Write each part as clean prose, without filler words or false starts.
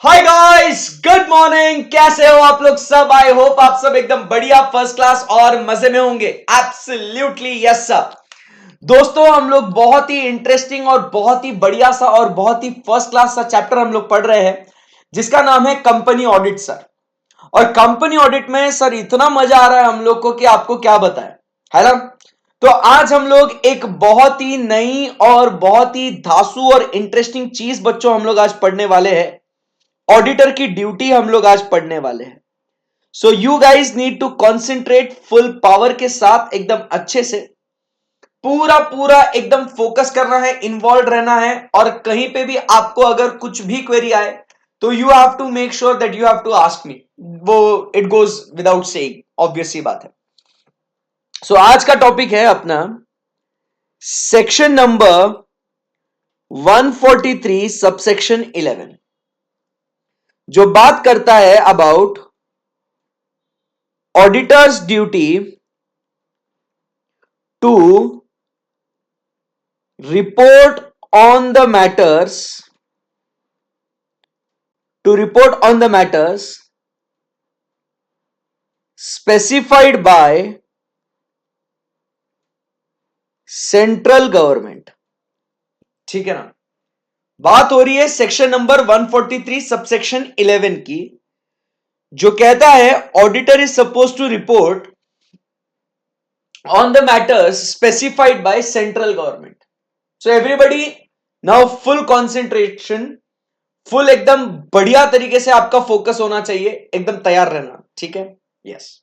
Hi guys, good morning. कैसे हो आप लोग सब? आई होप आप सब एकदम बढ़िया, फर्स्ट क्लास और मजे में होंगे। Absolutely yes sir. दोस्तों, हम लोग बहुत ही इंटरेस्टिंग और बहुत ही बढ़िया सा और बहुत ही फर्स्ट क्लास सा चैप्टर हम लोग पढ़ रहे हैं, जिसका नाम है कंपनी ऑडिट सर। और कंपनी ऑडिट में सर इतना मजा आ रहा है हम लोग को कि आपको क्या बताएं, है ना। तो आज हम लोग एक बहुत ही नई और बहुत ही धांसू और इंटरेस्टिंग चीज बच्चों हम लोग आज पढ़ने वाले हैं। ऑडिटर की ड्यूटी हम लोग आज पढ़ने वाले हैं। So you guys need to concentrate full power के साथ, एकदम अच्छे से पूरा पूरा एकदम फोकस करना है, इन्वॉल्व रहना है। और कहीं पे भी आपको अगर कुछ भी क्वेरी आए तो you have to make sure that you have to ask me. वो it goes without saying, obvious सी बात है। सो आज का टॉपिक है अपना सेक्शन नंबर 143 सबसेक्शन 11, जो बात करता है about auditors duty to report on the matters specified by central government. ठीक है ना। बात हो रही है सेक्शन नंबर 143 सबसेक्शन 11 की, जो कहता है auditor is suppose to report on the matters specified by central government. So everybody now full concentration, full एकदम बढ़िया तरीके से आपका फोकस होना चाहिए, एकदम तैयार रहना। ठीक है, यस।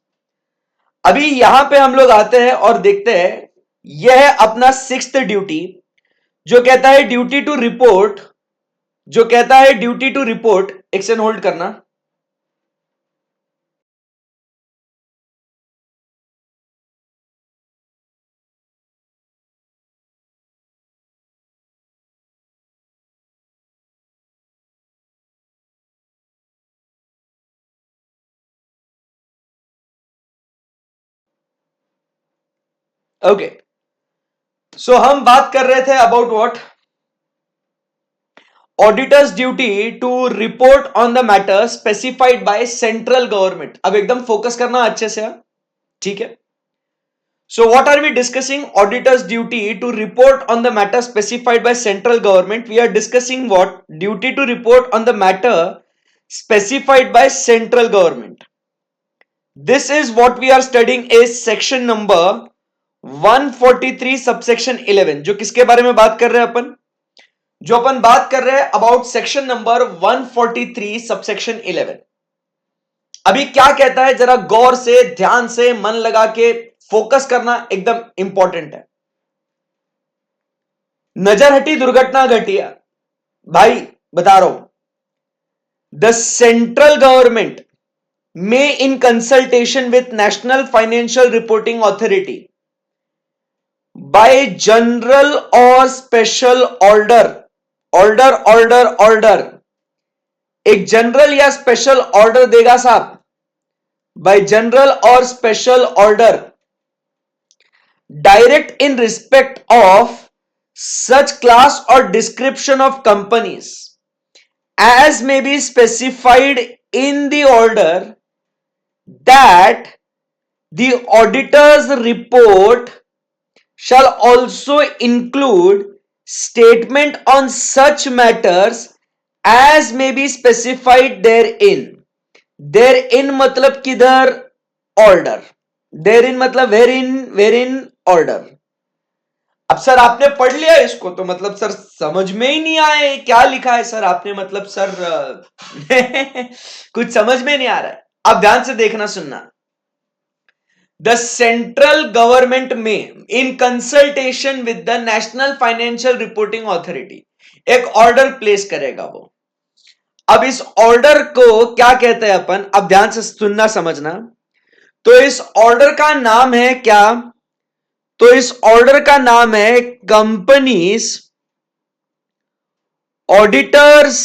अभी यहां पे हम लोग आते हैं और देखते हैं, यह है अपना सिक्स्थ ड्यूटी, जो कहता है ड्यूटी टू रिपोर्ट। जो कहता है duty to report, action hold करना। ओके, सो हम बात कर रहे थे about what, auditors duty to report on the matter specified by central government. अब एकदम फोकस करना अच्छे से, ठीक है। So what are we discussing? Auditor's duty to report on the matter specified by central government. We are discussing what? Duty to report on the matter specified by central government. This is what we are studying is section number 143 subsection 11। जो किसके बारे में बात कर रहे हैं अपन? जो अपन बात कर रहे हैं अबाउट सेक्शन नंबर 143 सबसेक्शन 11। अभी क्या कहता है, जरा गौर से, ध्यान से, मन लगा के फोकस करना एकदम इंपॉर्टेंट है। नजर हटी दुर्घटना घटी है भाई, बता रहा हूं। द सेंट्रल गवर्नमेंट में in consultation with National Financial Reporting Authority by general और special order, order order order, एक जनरल या स्पेशल ऑर्डर देगा साहब, बाय जनरल और special order, direct in respect of such class or description of companies as may be specified in the order, that the auditor's report shall also include statement on such matters as may be specified therein। therein मतलब किधर? Order. therein मतलब wherein order. अब sir आपने पढ़ लिया इसको तो मतलब सर समझ में ही नहीं आए क्या लिखा है सर आपने, मतलब सर कुछ समझ में नहीं आ रहा है। अब ध्यान से देखना सुनना। द सेंट्रल गवर्नमेंट में in consultation with the national Financial Reporting authority एक ऑर्डर प्लेस करेगा वो। अब इस ऑर्डर को क्या कहते हैं अपन? अब ध्यान से सुनना समझना। तो इस ऑर्डर का नाम है क्या? तो इस ऑर्डर का नाम है कंपनीज ऑडिटर्स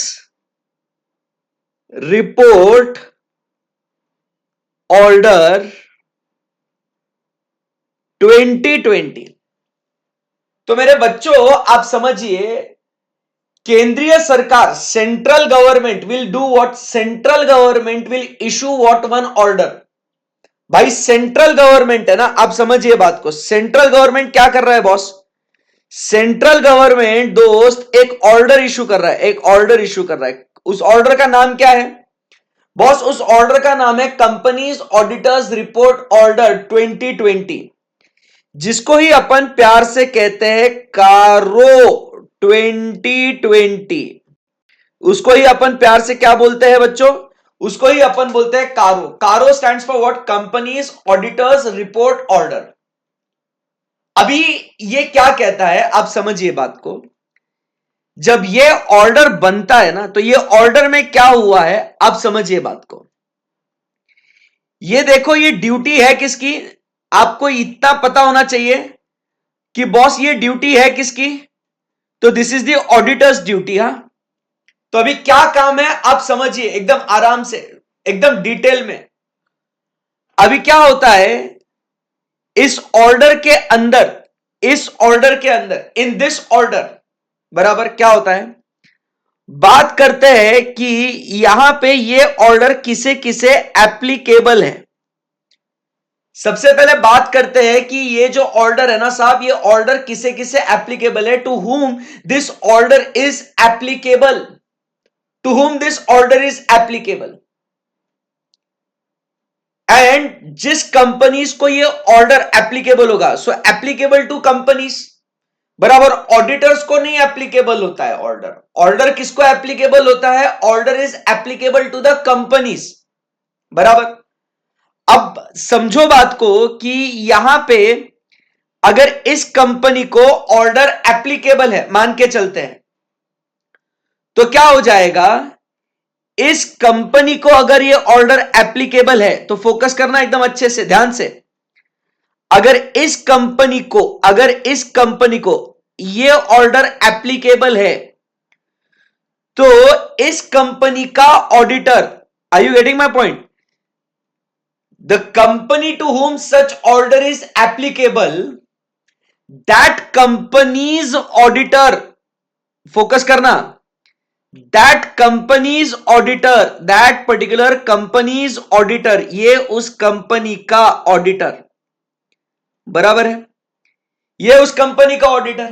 रिपोर्ट ऑर्डर 2020। तो मेरे बच्चों आप समझिए, केंद्रीय सरकार, central government will do what? Central government will issue what? One order. भाई सेंट्रल गवर्नमेंट है ना, आप समझिए बात को। सेंट्रल गवर्नमेंट क्या कर रहा है बॉस? सेंट्रल गवर्नमेंट दोस्त एक ऑर्डर इशू कर रहा है, एक ऑर्डर इशू कर रहा है। उस ऑर्डर का नाम क्या है बॉस? उस ऑर्डर का नाम है कंपनीज ऑडिटर्स रिपोर्ट ऑर्डर 2020, जिसको ही अपन प्यार से कहते हैं कारो 2020। उसको ही अपन प्यार से क्या बोलते हैं बच्चों? उसको ही अपन बोलते हैं कारो। कारो stands for what? Companies auditors report order. अभी ये क्या कहता है, आप समझिए बात को। जब ये ऑर्डर बनता है ना, तो ये ऑर्डर में क्या हुआ है, आप समझिए बात को। ये देखो, ये ड्यूटी है किसकी? आपको इतना पता होना चाहिए कि बॉस ये ड्यूटी है किसकी? तो this is the auditors duty. हा, तो अभी क्या काम है आप समझिए एकदम आराम से, एकदम डिटेल में। अभी क्या होता है इस ऑर्डर के अंदर, इस ऑर्डर के अंदर, इन दिस ऑर्डर, बराबर क्या होता है? बात करते हैं कि यहां पे ये ऑर्डर किसे किसे एप्लीकेबल है। सबसे पहले बात करते हैं कि ये जो ऑर्डर है ना साहब, ये ऑर्डर किसे किसे एप्लीकेबल है। To whom this order is applicable, to whom this order is applicable. And जिस कंपनीज को ये ऑर्डर एप्लीकेबल होगा, सो एप्लीकेबल टू कंपनीज, बराबर। ऑडिटर्स को नहीं एप्लीकेबल होता है ऑर्डर। ऑर्डर किसको एप्लीकेबल होता है? Order is applicable to the companies, बराबर। अब समझो बात को कि यहां पे अगर इस कंपनी को ऑर्डर एप्लीकेबल है, मान के चलते हैं, तो क्या हो जाएगा? इस कंपनी को अगर ये ऑर्डर एप्लीकेबल है, तो फोकस करना एकदम अच्छे से, ध्यान से। अगर इस कंपनी को, अगर इस कंपनी को ये ऑर्डर एप्लीकेबल है, तो इस कंपनी का auditor, are you getting my point? The company to whom such order is applicable, that company's auditor, focus करना, that company's auditor, that particular company's auditor, ये उस कंपनी का ऑडिटर, बराबर है। ये उस कंपनी का ऑडिटर।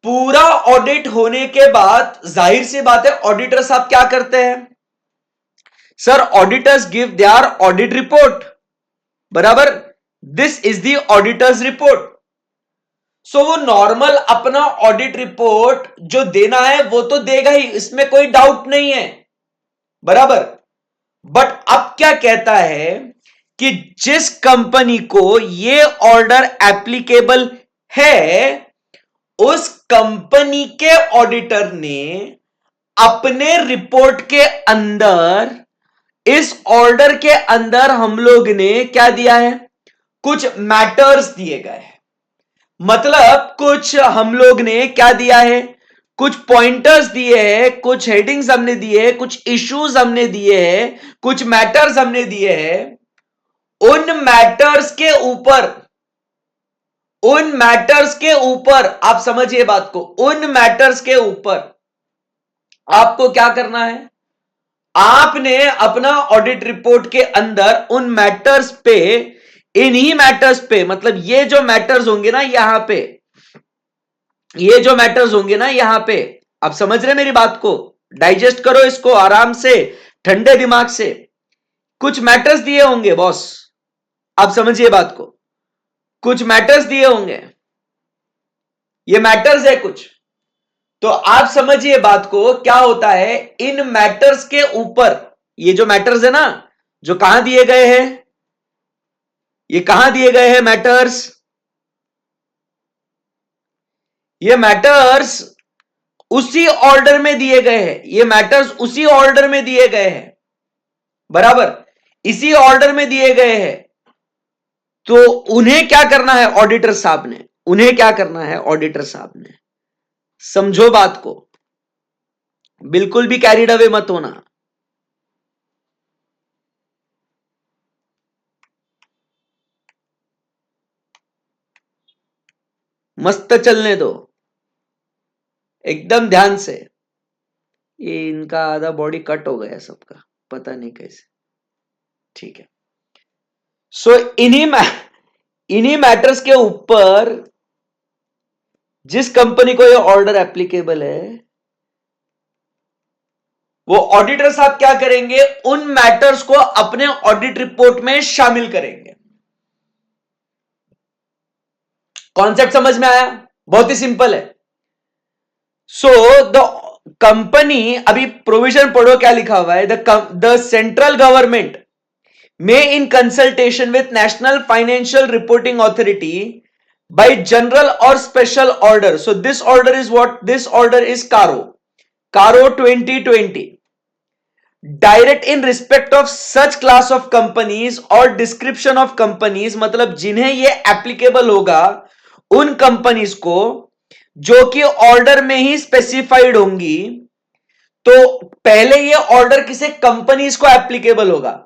पूरा ऑडिट होने के बाद जाहिर सी बात है ऑडिटर साहब क्या करते हैं? Sir auditors give their audit report, बराबर। This is the auditor's report. So वो नॉर्मल अपना ऑडिट रिपोर्ट जो देना है वो तो देगा ही, इसमें कोई डाउट नहीं है, बराबर। बट अब क्या कहता है कि जिस कंपनी को ये ऑर्डर एप्लीकेबल है, उस कंपनी के ऑडिटर ने अपने रिपोर्ट के अंदर, इस ऑर्डर के अंदर हम लोग ने क्या दिया है? कुछ मैटर्स दिए गए हैं। मतलब कुछ हम लोग ने क्या दिया है? कुछ पॉइंटर्स दिए हैं, कुछ हेडिंग्स हमने दिए हैं, कुछ इश्यूज हमने दिए हैं, कुछ मैटर्स हमने दिए हैं। उन मैटर्स के ऊपर, उन मैटर्स के ऊपर, आप समझिए बात को, उन मैटर्स के ऊपर आपको क्या करना है? आपने अपना ऑडिट रिपोर्ट के अंदर उन मैटर्स पे, इन्हीं मैटर्स पे, मतलब ये जो मैटर्स होंगे ना यहां पे, ये जो मैटर्स होंगे ना यहां पे, आप समझ रहे मेरी बात को? डाइजेस्ट करो इसको आराम से, ठंडे दिमाग से। कुछ मैटर्स दिए होंगे बॉस, आप समझिए बात को। कुछ मैटर्स दिए होंगे, ये मैटर्स है कुछ। तो आप समझिए बात को, क्या होता है इन मैटर्स के ऊपर, ये जो मैटर्स है ना, जो कहां दिए गए हैं, ये कहां दिए गए हैं मैटर्स? ये मैटर्स उसी ऑर्डर में दिए गए हैं, ये मैटर्स उसी ऑर्डर में दिए गए हैं, बराबर। इसी ऑर्डर में दिए गए हैं। तो उन्हें क्या करना है ऑडिटर साहब ने? उन्हें क्या करना है ऑडिटर साहब ने? समझो बात को, बिल्कुल भी कैरिड अवे मत होना। मस्त चलने दो। एकदम ध्यान से। ये इनका आधा बॉडी कट हो गया सबका, पता नहीं कैसे। ठीक है, सो इन्हीं मैटर्स के ऊपर जिस कंपनी को ये ऑर्डर एप्लीकेबल है, वो ऑडिटर साहब क्या करेंगे, उन मैटर्स को अपने ऑडिट रिपोर्ट में शामिल करेंगे। कॉन्सेप्ट समझ में आया? बहुत ही सिंपल है। सो द कंपनी, अभी प्रोविजन पढ़ो क्या लिखा हुआ है, the central government may in consultation with National Financial Reporting Authority by general or special order. So this order is what? This order is CARO 2020. Direct in respect of such class of companies or description of companies, मतलब जिन्हें ये applicable होगा उन companies को जो कि order में ही specified होंगी। तो पहले ये ऑर्डर किसे कंपनीज को एप्लीकेबल होगा,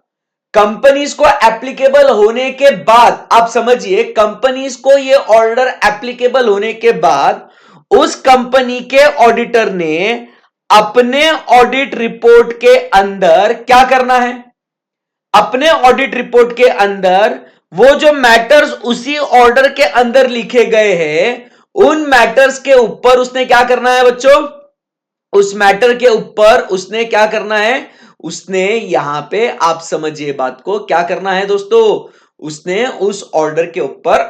कंपनीज को एप्लीकेबल होने के बाद, आप समझिए, कंपनीज को ये ऑर्डर एप्लीकेबल होने के बाद उस कंपनी के ऑडिटर ने अपने ऑडिट रिपोर्ट के अंदर क्या करना है, अपने ऑडिट रिपोर्ट के अंदर वो जो मैटर्स उसी ऑर्डर के अंदर लिखे गए हैं, उन मैटर्स के ऊपर उसने क्या करना है बच्चों, उस मैटर के ऊपर उसने क्या करना है, उसने यहां पे, आप समझिए बात को, क्या करना है दोस्तों, उसने उस ऑर्डर के ऊपर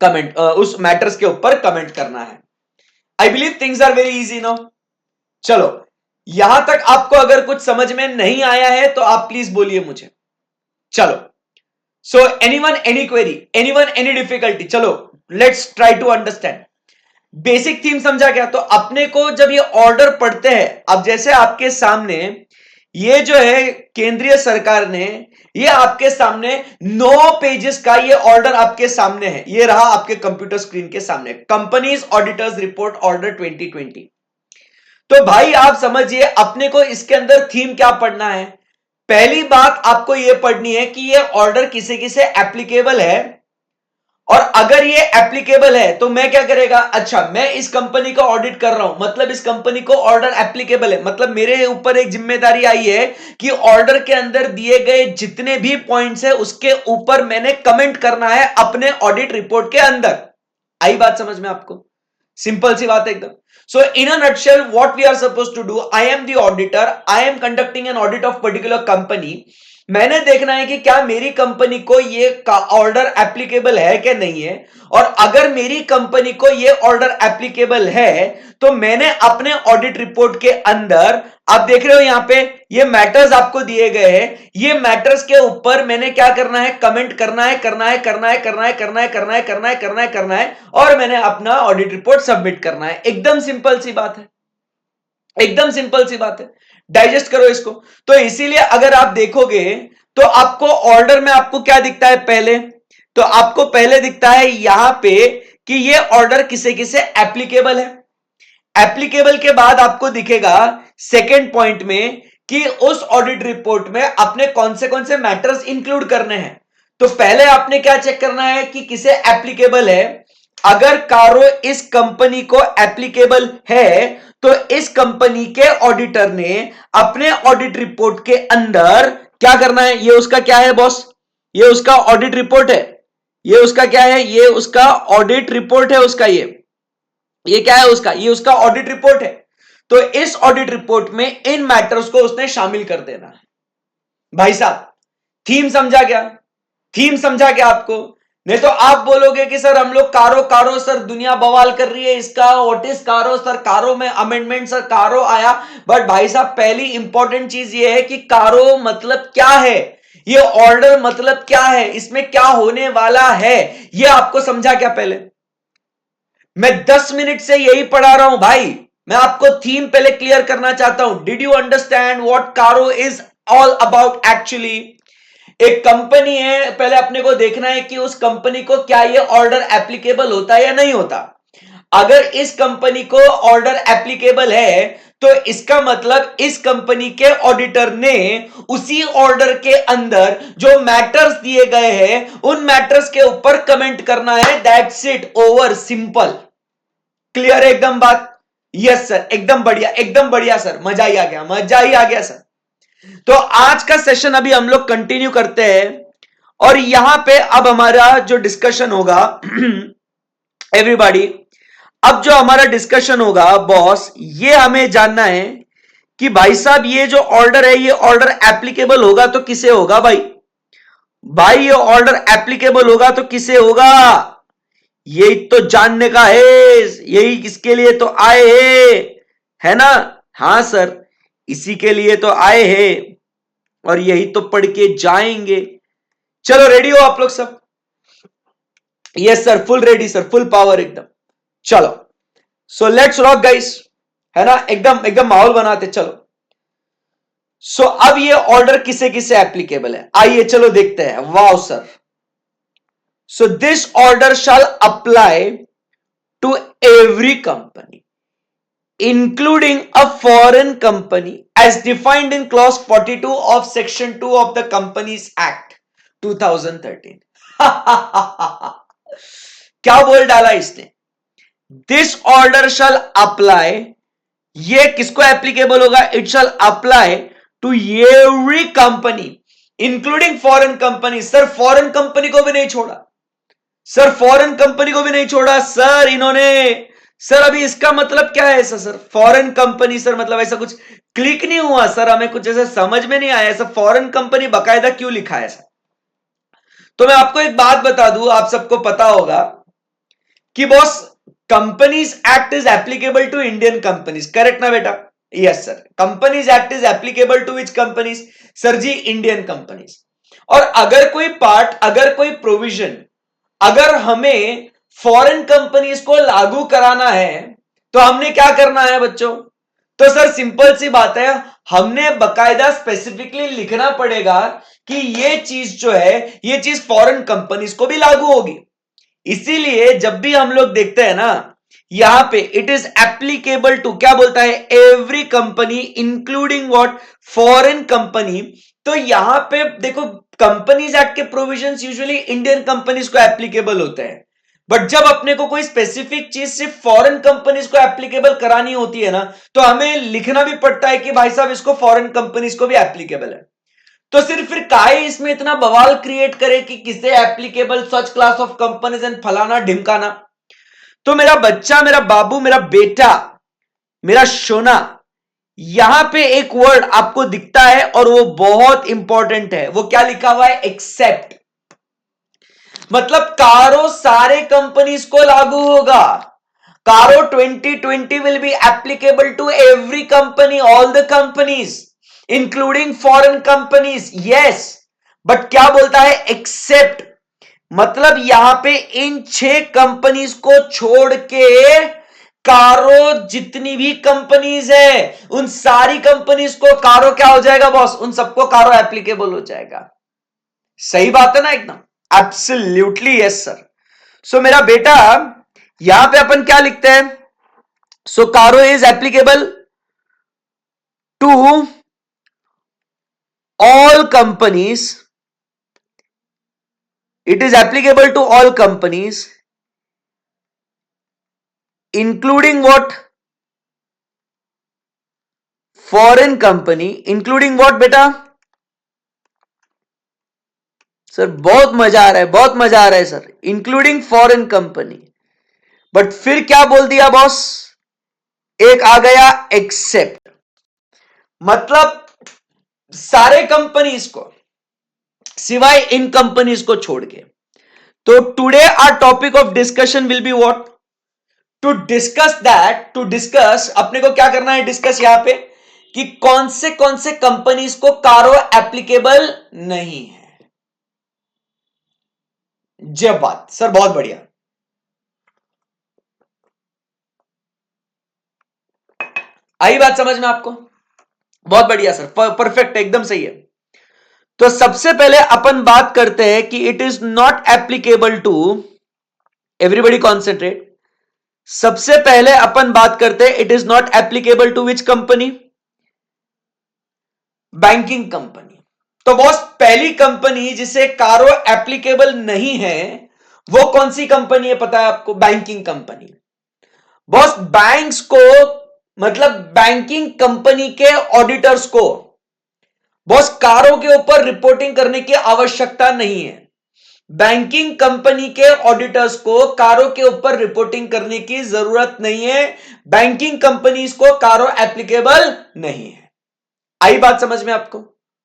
कमेंट, उस मैटर्स के ऊपर कमेंट करना है। I believe things are very easy now. चलो, यहां तक आपको अगर कुछ समझ में नहीं आया है तो आप प्लीज बोलिए मुझे। चलो, so anyone any query, anyone any difficulty? चलो, let's try to understand. Basic theme समझा क्या? तो अपने को जब ये ऑर्डर पढ़ते हैं, अब जैसे आपके सामने ये जो है केंद्रीय सरकार ने, ये आपके सामने 9 पेजेस का ये ऑर्डर आपके सामने है, ये रहा आपके कंप्यूटर स्क्रीन के सामने, कंपनीज ऑडिटर्स रिपोर्ट ऑर्डर 2020। तो भाई आप समझिए, अपने को इसके अंदर थीम क्या पढ़ना है। पहली बात आपको यह पढ़नी है कि ये ऑर्डर किसे किसे एप्लीकेबल है, और अगर ये एप्लीकेबल है तो मैं क्या करेगा, अच्छा मैं इस कंपनी का ऑडिट कर रहा हूं, मतलब इस कंपनी को ऑर्डर एप्लीकेबल है, मतलब मेरे ऊपर एक जिम्मेदारी आई है कि ऑर्डर के अंदर दिए गए जितने भी पॉइंट्स है उसके ऊपर मैंने कमेंट करना है अपने ऑडिट रिपोर्ट के अंदर। आई बात समझ में आपको? सिंपल सी बात है एकदम। So in a nutshell what we are supposed to do, I am the auditor, I am conducting an audit of particular company. मैंने देखना है कि क्या मेरी कंपनी को ये ऑर्डर एप्लीकेबल है कि नहीं है, और अगर मेरी कंपनी को ये ऑर्डर एप्लीकेबल है तो मैंने अपने ऑडिट रिपोर्ट के अंदर, आप देख रहे हो यहां पे ये मैटर्स आपको दिए गए हैं, ये मैटर्स के ऊपर मैंने क्या करना है, कमेंट करना है, करना है, करना है, करना है, करना है, करना है, करना है, करना है, करना है, और मैंने अपना ऑडिट रिपोर्ट सबमिट करना है। एकदम सिंपल सी बात है, एकदम सिंपल सी बात है। डाइजेस्ट करो इसको। तो इसीलिए अगर आप देखोगे तो आपको ऑर्डर में आपको क्या दिखता है, पहले तो आपको पहले दिखता है यहां पे कि ये ऑर्डर किसे किसे एप्लीकेबल है। एप्लीकेबल के बाद आपको दिखेगा सेकेंड पॉइंट में कि उस ऑडिट रिपोर्ट में अपने कौन से मैटर्स इंक्लूड करने हैं। तो पहले आपने क्या चेक करना है कि किसे एप्लीकेबल है। अगर कारो इस कंपनी को एप्लीकेबल है तो इस कंपनी के ऑडिटर ने अपने ऑडिट रिपोर्ट के अंदर क्या करना है, ये उसका क्या है बॉस, ये उसका ऑडिट रिपोर्ट है, ये उसका क्या है, ये उसका ऑडिट रिपोर्ट है, उसका ये क्या है उसका, ये उसका ऑडिट रिपोर्ट है। तो इस ऑडिट रिपोर्ट में इन मैटर्स को उसने शामिल कर देना है। भाई साहब, थीम समझा क्या? थीम समझा क्या आपको? नहीं तो आप बोलोगे कि सर हम लोग कारो कारो सर, दुनिया बवाल कर रही है इसका, व्हाट इज कारो सर, कारो में अमेंडमेंट सर, कारो आया। बट भाई साहब, पहली इंपॉर्टेंट चीज ये है कि कारो मतलब क्या है, ये ऑर्डर मतलब क्या है, इसमें क्या होने वाला है, ये आपको समझा क्या? पहले मैं 10 मिनट से यही पढ़ा रहा हूं भाई, मैं आपको थीम पहले क्लियर करना चाहता हूं। डिड यू अंडरस्टैंड व्हाट कारो इज ऑल अबाउट एक्चुअली? एक कंपनी है, पहले अपने को देखना है कि उस कंपनी को क्या ये ऑर्डर एप्लीकेबल होता है या नहीं होता। अगर इस कंपनी को ऑर्डर एप्लीकेबल है तो इसका मतलब इस कंपनी के ऑडिटर ने उसी ऑर्डर के अंदर जो मैटर्स दिए गए हैं उन मैटर्स के ऊपर कमेंट करना है। That's it, over, simple, clear है एकदम बात? यस सर, एकदम बढ़िया सर, मजा ही आ गया, मजा ही आ गया सर। तो आज का सेशन अभी हम लोग कंटिन्यू करते हैं और यहां पे अब हमारा जो डिस्कशन होगा एवरीबॉडी, अब जो हमारा डिस्कशन होगा बॉस, ये हमें जानना है कि भाई साहब ये जो ऑर्डर है, ये ऑर्डर एप्लीकेबल होगा तो किसे होगा भाई? भाई ये ऑर्डर एप्लीकेबल होगा तो किसे होगा? यही तो जानने का है, यही किसके लिए तो आए है ना? हाँ सर, इसी के लिए तो आए हैं और यही तो पढ़ के जाएंगे। चलो रेडी हो आप लोग सब? Yes sir, full ready sir, full power एकदम। चलो सो लेट्स रॉक गाइस, है ना? एकदम एकदम माहौल बनाते चलो। सो अब ये ऑर्डर किसे किसे एप्लीकेबल है, आइए चलो देखते हैं। Wow sir, so this order shall apply to every company including a foreign company as defined in clause 42 of section 2 of the Companies Act 2013। क्या बोल डाला इसने? दिस ऑर्डर शैल अप्लाई, ये किसको एप्लीकेबल होगा? It shall apply to every company including foreign company. Sir foreign company को भी नहीं छोड़ा, सर फॉरेन कंपनी को भी नहीं छोड़ा सर इन्होंने। सर अभी इसका मतलब क्या है ऐसा सर? फॉरेन कंपनी सर मतलब ऐसा कुछ क्लिक नहीं हुआ सर, हमें कुछ ऐसा समझ में नहीं आया, ऐसा फॉरेन कंपनी बकायदा क्यों लिखा है ऐसा? तो मैं आपको एक बात बता दूं, आप सबको पता होगा कि boss companies act is applicable to Indian companies, correct ना बेटा? Yes sir, companies act is applicable to which companies? Sir ji Indian companies. और अगर कोई पार्ट, अगर कोई प्रोविजन, अगर हमें फॉरेन कंपनीज को लागू कराना है तो हमने क्या करना है बच्चों? तो सर सिंपल सी बात है, हमने बकायदा स्पेसिफिकली लिखना पड़ेगा कि ये चीज जो है, ये चीज फॉरेन कंपनीज को भी लागू होगी। इसीलिए जब भी हम लोग देखते हैं ना यहां पे इट इज एप्लीकेबल टू, क्या बोलता है? Every company including what? Foreign company. तो यहां पे देखो, कंपनीज एक्ट के प्रोविजंस यूजुअली इंडियन कंपनीज को एप्लीकेबल होते हैं, बट जब अपने को कोई स्पेसिफिक चीज सिर्फ फॉरेन कंपनीज को एप्लीकेबल करानी होती है ना, तो हमें लिखना भी पड़ता है कि भाई साहब इसको फॉरेन कंपनीज को भी एप्लीकेबल है। तो सिर्फ फिर काहे इसमें इतना बवाल क्रिएट करे कि किसे applicable such class of companies and फलाना ढिमकाना। तो मेरा बच्चा, मेरा बाबू, मेरा बेटा, मेरा सोना, यहां पे एक वर्ड आपको दिखता है और वो बहुत इंपॉर्टेंट है। वो क्या लिखा हुआ है? एक्सेप्ट। मतलब कारो सारे कंपनीज को लागू होगा। CARO 2020 will be applicable to every company, all the companies including foreign companies. Yes, but क्या बोलता है? एक्सेप्ट। मतलब यहां पे इन 6 कंपनीज को छोड़ के कारो जितनी भी कंपनीज है, उन सारी कंपनीज को कारो क्या हो जाएगा बॉस? उन सबको कारो एप्लीकेबल हो जाएगा। सही बात है ना एकदम? Absolutely yes sir. सो मेरा बेटा, यहां पे अपन क्या लिखते हैं? So CARO is applicable to all companies, it is applicable to all companies including what? Foreign company including what बेटा? सर बहुत मजा आ रहा है, बहुत मजा आ रहा है sir, including foreign company. But फिर क्या बोल दिया बॉस? एक आ गया एक्सेप्ट। मतलब सारे कंपनीज को सिवाय इन कंपनीज को छोड़ के। तो today our topic of discussion will be what? To discuss that, to discuss, अपने को क्या करना है डिस्कस यहां पे कि कौन से कंपनीज को कारो एप्लीकेबल नहीं है। जब बात सर, बहुत बढ़िया। आई बात समझ में आपको? बहुत बढ़िया सर, परफेक्ट, एकदम सही है। तो सबसे पहले अपन बात करते हैं कि it is not applicable to, everybody concentrate. सबसे पहले अपन बात करते हैं it is not applicable to which company? Banking company. तो बॉस पहली कंपनी जिसे कारो एप्लीकेबल नहीं है वो कौन सी कंपनी है पता है आपको? Banking company. बॉस बैंक्स को मतलब बैंकिंग कंपनी के ऑडिटर्स को बॉस कारों के ऊपर रिपोर्टिंग करने की आवश्यकता नहीं है। बैंकिंग कंपनी के ऑडिटर्स को कारों के ऊपर रिपोर्टिंग करने की जरूरत नहीं है। बैंकिंग कंपनीज को कारों एप्लीकेबल नहीं है। आई बात समझ में आपको?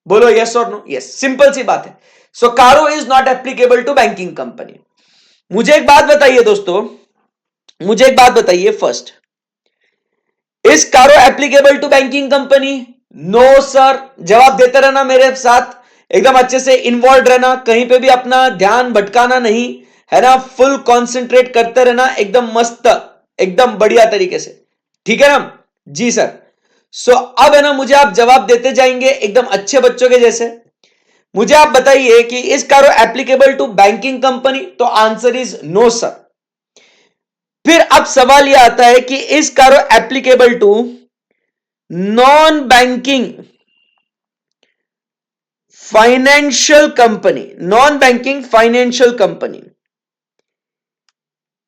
बोलो यस और नो। यस, सिंपल सी बात है। So CARO is not applicable to banking company. मुझे एक बात बताइए दोस्तों, मुझे एक बात बताइए first, is CARO applicable to banking company? No sir. जवाब देते रहना मेरे साथ, एकदम अच्छे से इन्वॉल्व रहना, कहीं पे भी अपना ध्यान भटकाना नहीं, है ना, फुल कॉन्सेंट्रेट करते रहना, एकदम मस्त, एकदम बढ़िया तरीके से, ठीक है ना जी सर। सो अब है ना, मुझे आप जवाब देते जाएंगे एकदम अच्छे बच्चों के जैसे। मुझे आप बताइए कि is CARO applicable to banking company? तो आंसर इज नो सर। फिर अब सवाल यह आता है कि is CARO applicable to non banking financial company? Non banking financial company,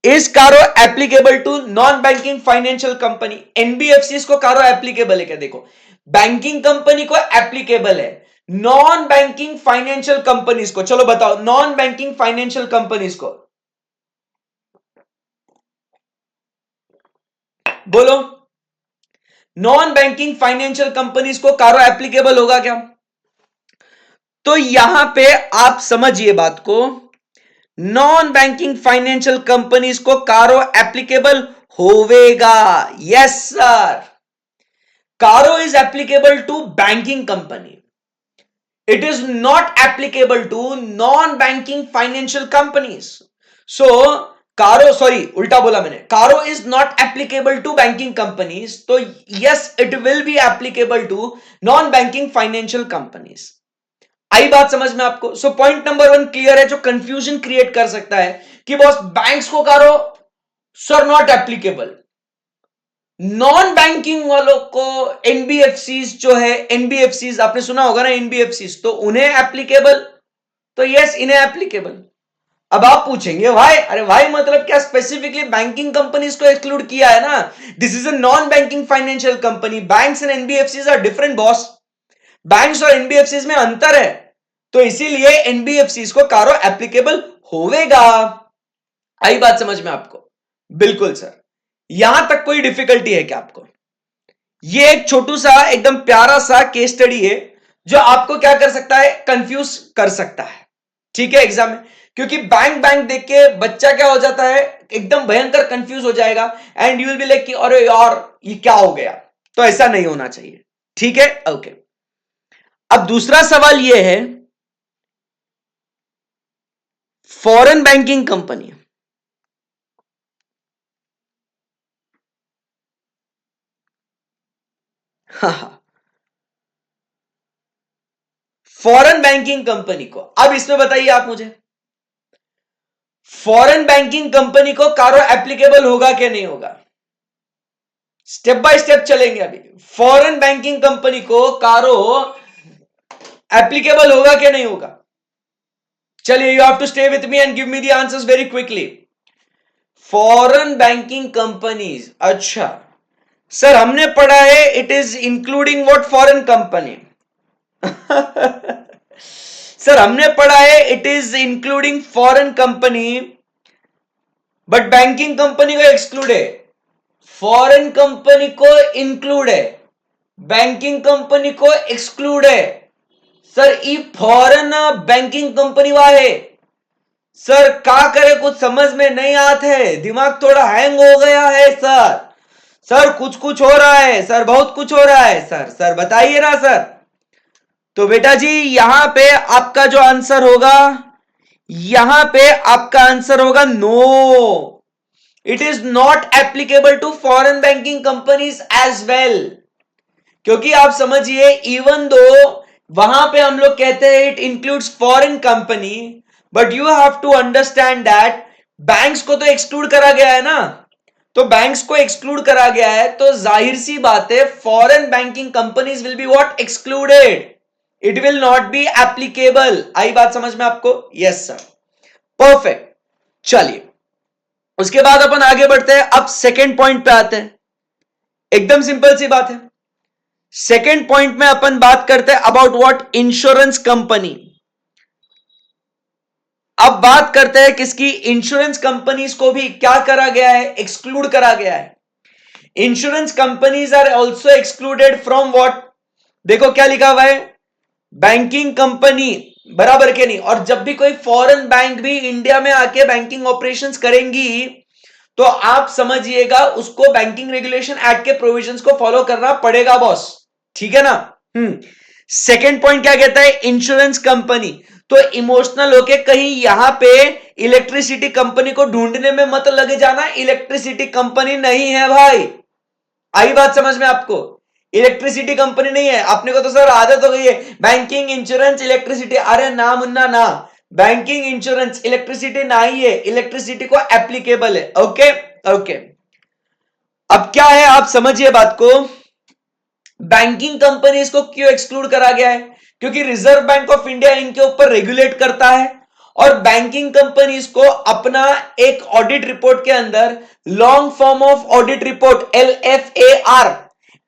is CARO applicable to non banking financial company? NBFC को CARO applicable है क्या? देखो, बैंकिंग कंपनी को एप्लीकेबल है, नॉन बैंकिंग फाइनेंशियल कंपनीज को, चलो बताओ, नॉन बैंकिंग फाइनेंशियल कंपनीज को बोलो, नॉन बैंकिंग फाइनेंशियल कंपनीज को कारो एप्लीकेबल होगा क्या? तो यहां पे आप समझिए बात को, नॉन बैंकिंग फाइनेंशियल कंपनीज को कारो एप्लीकेबल होवेगा। Yes sir, CARO is applicable to banking company, it is not applicable to non banking financial companies. So CARO, sorry उल्टा बोला मैंने, CARO is not applicable to banking companies, तो yes it will be applicable to non banking financial companies. आई बात समझ में आपको? So point number 1 clear है, जो कंफ्यूजन क्रिएट कर सकता है कि बॉस बैंक्स को कारो sir not applicable, non banking वालों को एनबीएफसीज जो है, एनबीएफसीज आपने सुना होगा ना, एनबीएफसीज, तो उन्हें एप्लीकेबल, तो यस इन्हें एप्लीकेबल। अब आप पूछेंगे भाई, अरे भाई मतलब क्या स्पेसिफिकली बैंकिंग कंपनीज को एक्सक्लूड किया है ना? This is a non banking financial company, banks and NBFCs are different boss, banks और एनबीएफसीज में अंतर है, तो इसीलिए एनबीएफसीज को कारो एप्लीकेबल होवेगा। आई बात समझ में आपको? बिल्कुल सर। यहां तक कोई डिफिकल्टी है क्या आपको? ये एक छोटू सा एकदम प्यारा सा केस स्टडी है, जो आपको क्या कर सकता है, कंफ्यूज कर सकता है, ठीक है, एग्जाम में। क्योंकि बैंक बैंक देख के बच्चा क्या हो जाता है, एकदम भयंकर कंफ्यूज हो जाएगा, and you will be like कि अरे यार ये क्या हो गया। तो ऐसा नहीं होना चाहिए, ठीक है, ओके। अब दूसरा सवाल यह है, foreign banking company, foreign banking company को, अब इसमें बताइए आप मुझे, फॉरेन बैंकिंग कंपनी को कारो एप्लीकेबल होगा कि नहीं होगा? स्टेप बाय स्टेप चलेंगे अभी। फॉरेन बैंकिंग कंपनी को कारो एप्लीकेबल होगा कि नहीं होगा? चलिए, you have to stay with me and give me the answers very quickly. Foreign banking companies, अच्छा सर हमने पढ़ा है it is including what, foreign company. Sir हमने पढ़ा है it is including foreign company, but banking company को exclude है, foreign company को इंक्लूड है, बैंकिंग कंपनी को एक्सक्लूड है। सर ई फॉरेन बैंकिंग कंपनी वाले, सर का करे कुछ समझ में नहीं आते है, दिमाग थोड़ा हैंग हो गया है सर, सर कुछ कुछ हो रहा है सर, बहुत कुछ हो रहा है सर, सर बताइए ना सर। तो बेटा जी यहां पे आपका जो आंसर होगा, यहां पे आपका आंसर होगा no, it is not applicable to foreign banking companies as well. क्योंकि आप समझिए, इवन दो वहां पे हम लोग कहते हैं it includes foreign company, but you have to understand that banks को तो एक्सक्लूड करा गया है ना, तो बैंक्स को एक्सक्लूड करा गया है, तो जाहिर सी बात है foreign banking companies will be what, excluded, it will not be applicable. आई बात समझ में आपको? Yes sir, perfect. चलिए उसके बाद अपन आगे बढ़ते हैं, अब सेकेंड पॉइंट पे आते हैं। एकदम सिंपल सी बात है। सेकेंड पॉइंट में अपन बात करते हैं अबाउट व्हाट, इंश्योरेंस कंपनी। अब बात करते हैं किसकी, इंश्योरेंस कंपनीज को भी क्या करा गया है, एक्सक्लूड करा गया है। Insurance companies are also excluded from what, देखो क्या लिखा हुआ है, बैंकिंग कंपनी, बराबर के नहीं। और जब भी कोई फॉरेन बैंक भी इंडिया में आके बैंकिंग ऑपरेशंस करेंगी तो आप समझिएगा उसको बैंकिंग रेगुलेशन एक्ट के प्रोविजंस को फॉलो करना पड़ेगा बॉस, ठीक है ना। सेकेंड पॉइंट क्या कहता है, इंश्योरेंस कंपनी, तो इमोशनल होके कहीं यहां पे इलेक्ट्रिसिटी कंपनी को ढूंढने में मत लगे जाना, इलेक्ट्रिसिटी कंपनी नहीं है भाई। आई बात समझ में आपको, इलेक्ट्रिसिटी कंपनी नहीं है। आपने को तो सर आदत हो गई है बैंकिंग इंश्योरेंस इलेक्ट्रिसिटी, अरे ना मुन्ना ना, बैंकिंग इंश्योरेंस इलेक्ट्रिसिटी ना ही है, इलेक्ट्रिसिटी को एप्लीकेबल है। ओके ओके, अब क्या है आप समझिए बात को, बैंकिंग कंपनीज को क्यों एक्सक्लूड करा गया है, क्योंकि रिजर्व बैंक ऑफ इंडिया इनके ऊपर रेगुलेट करता है और बैंकिंग कंपनीज को अपना एक ऑडिट रिपोर्ट के अंदर long form of audit report LFAR,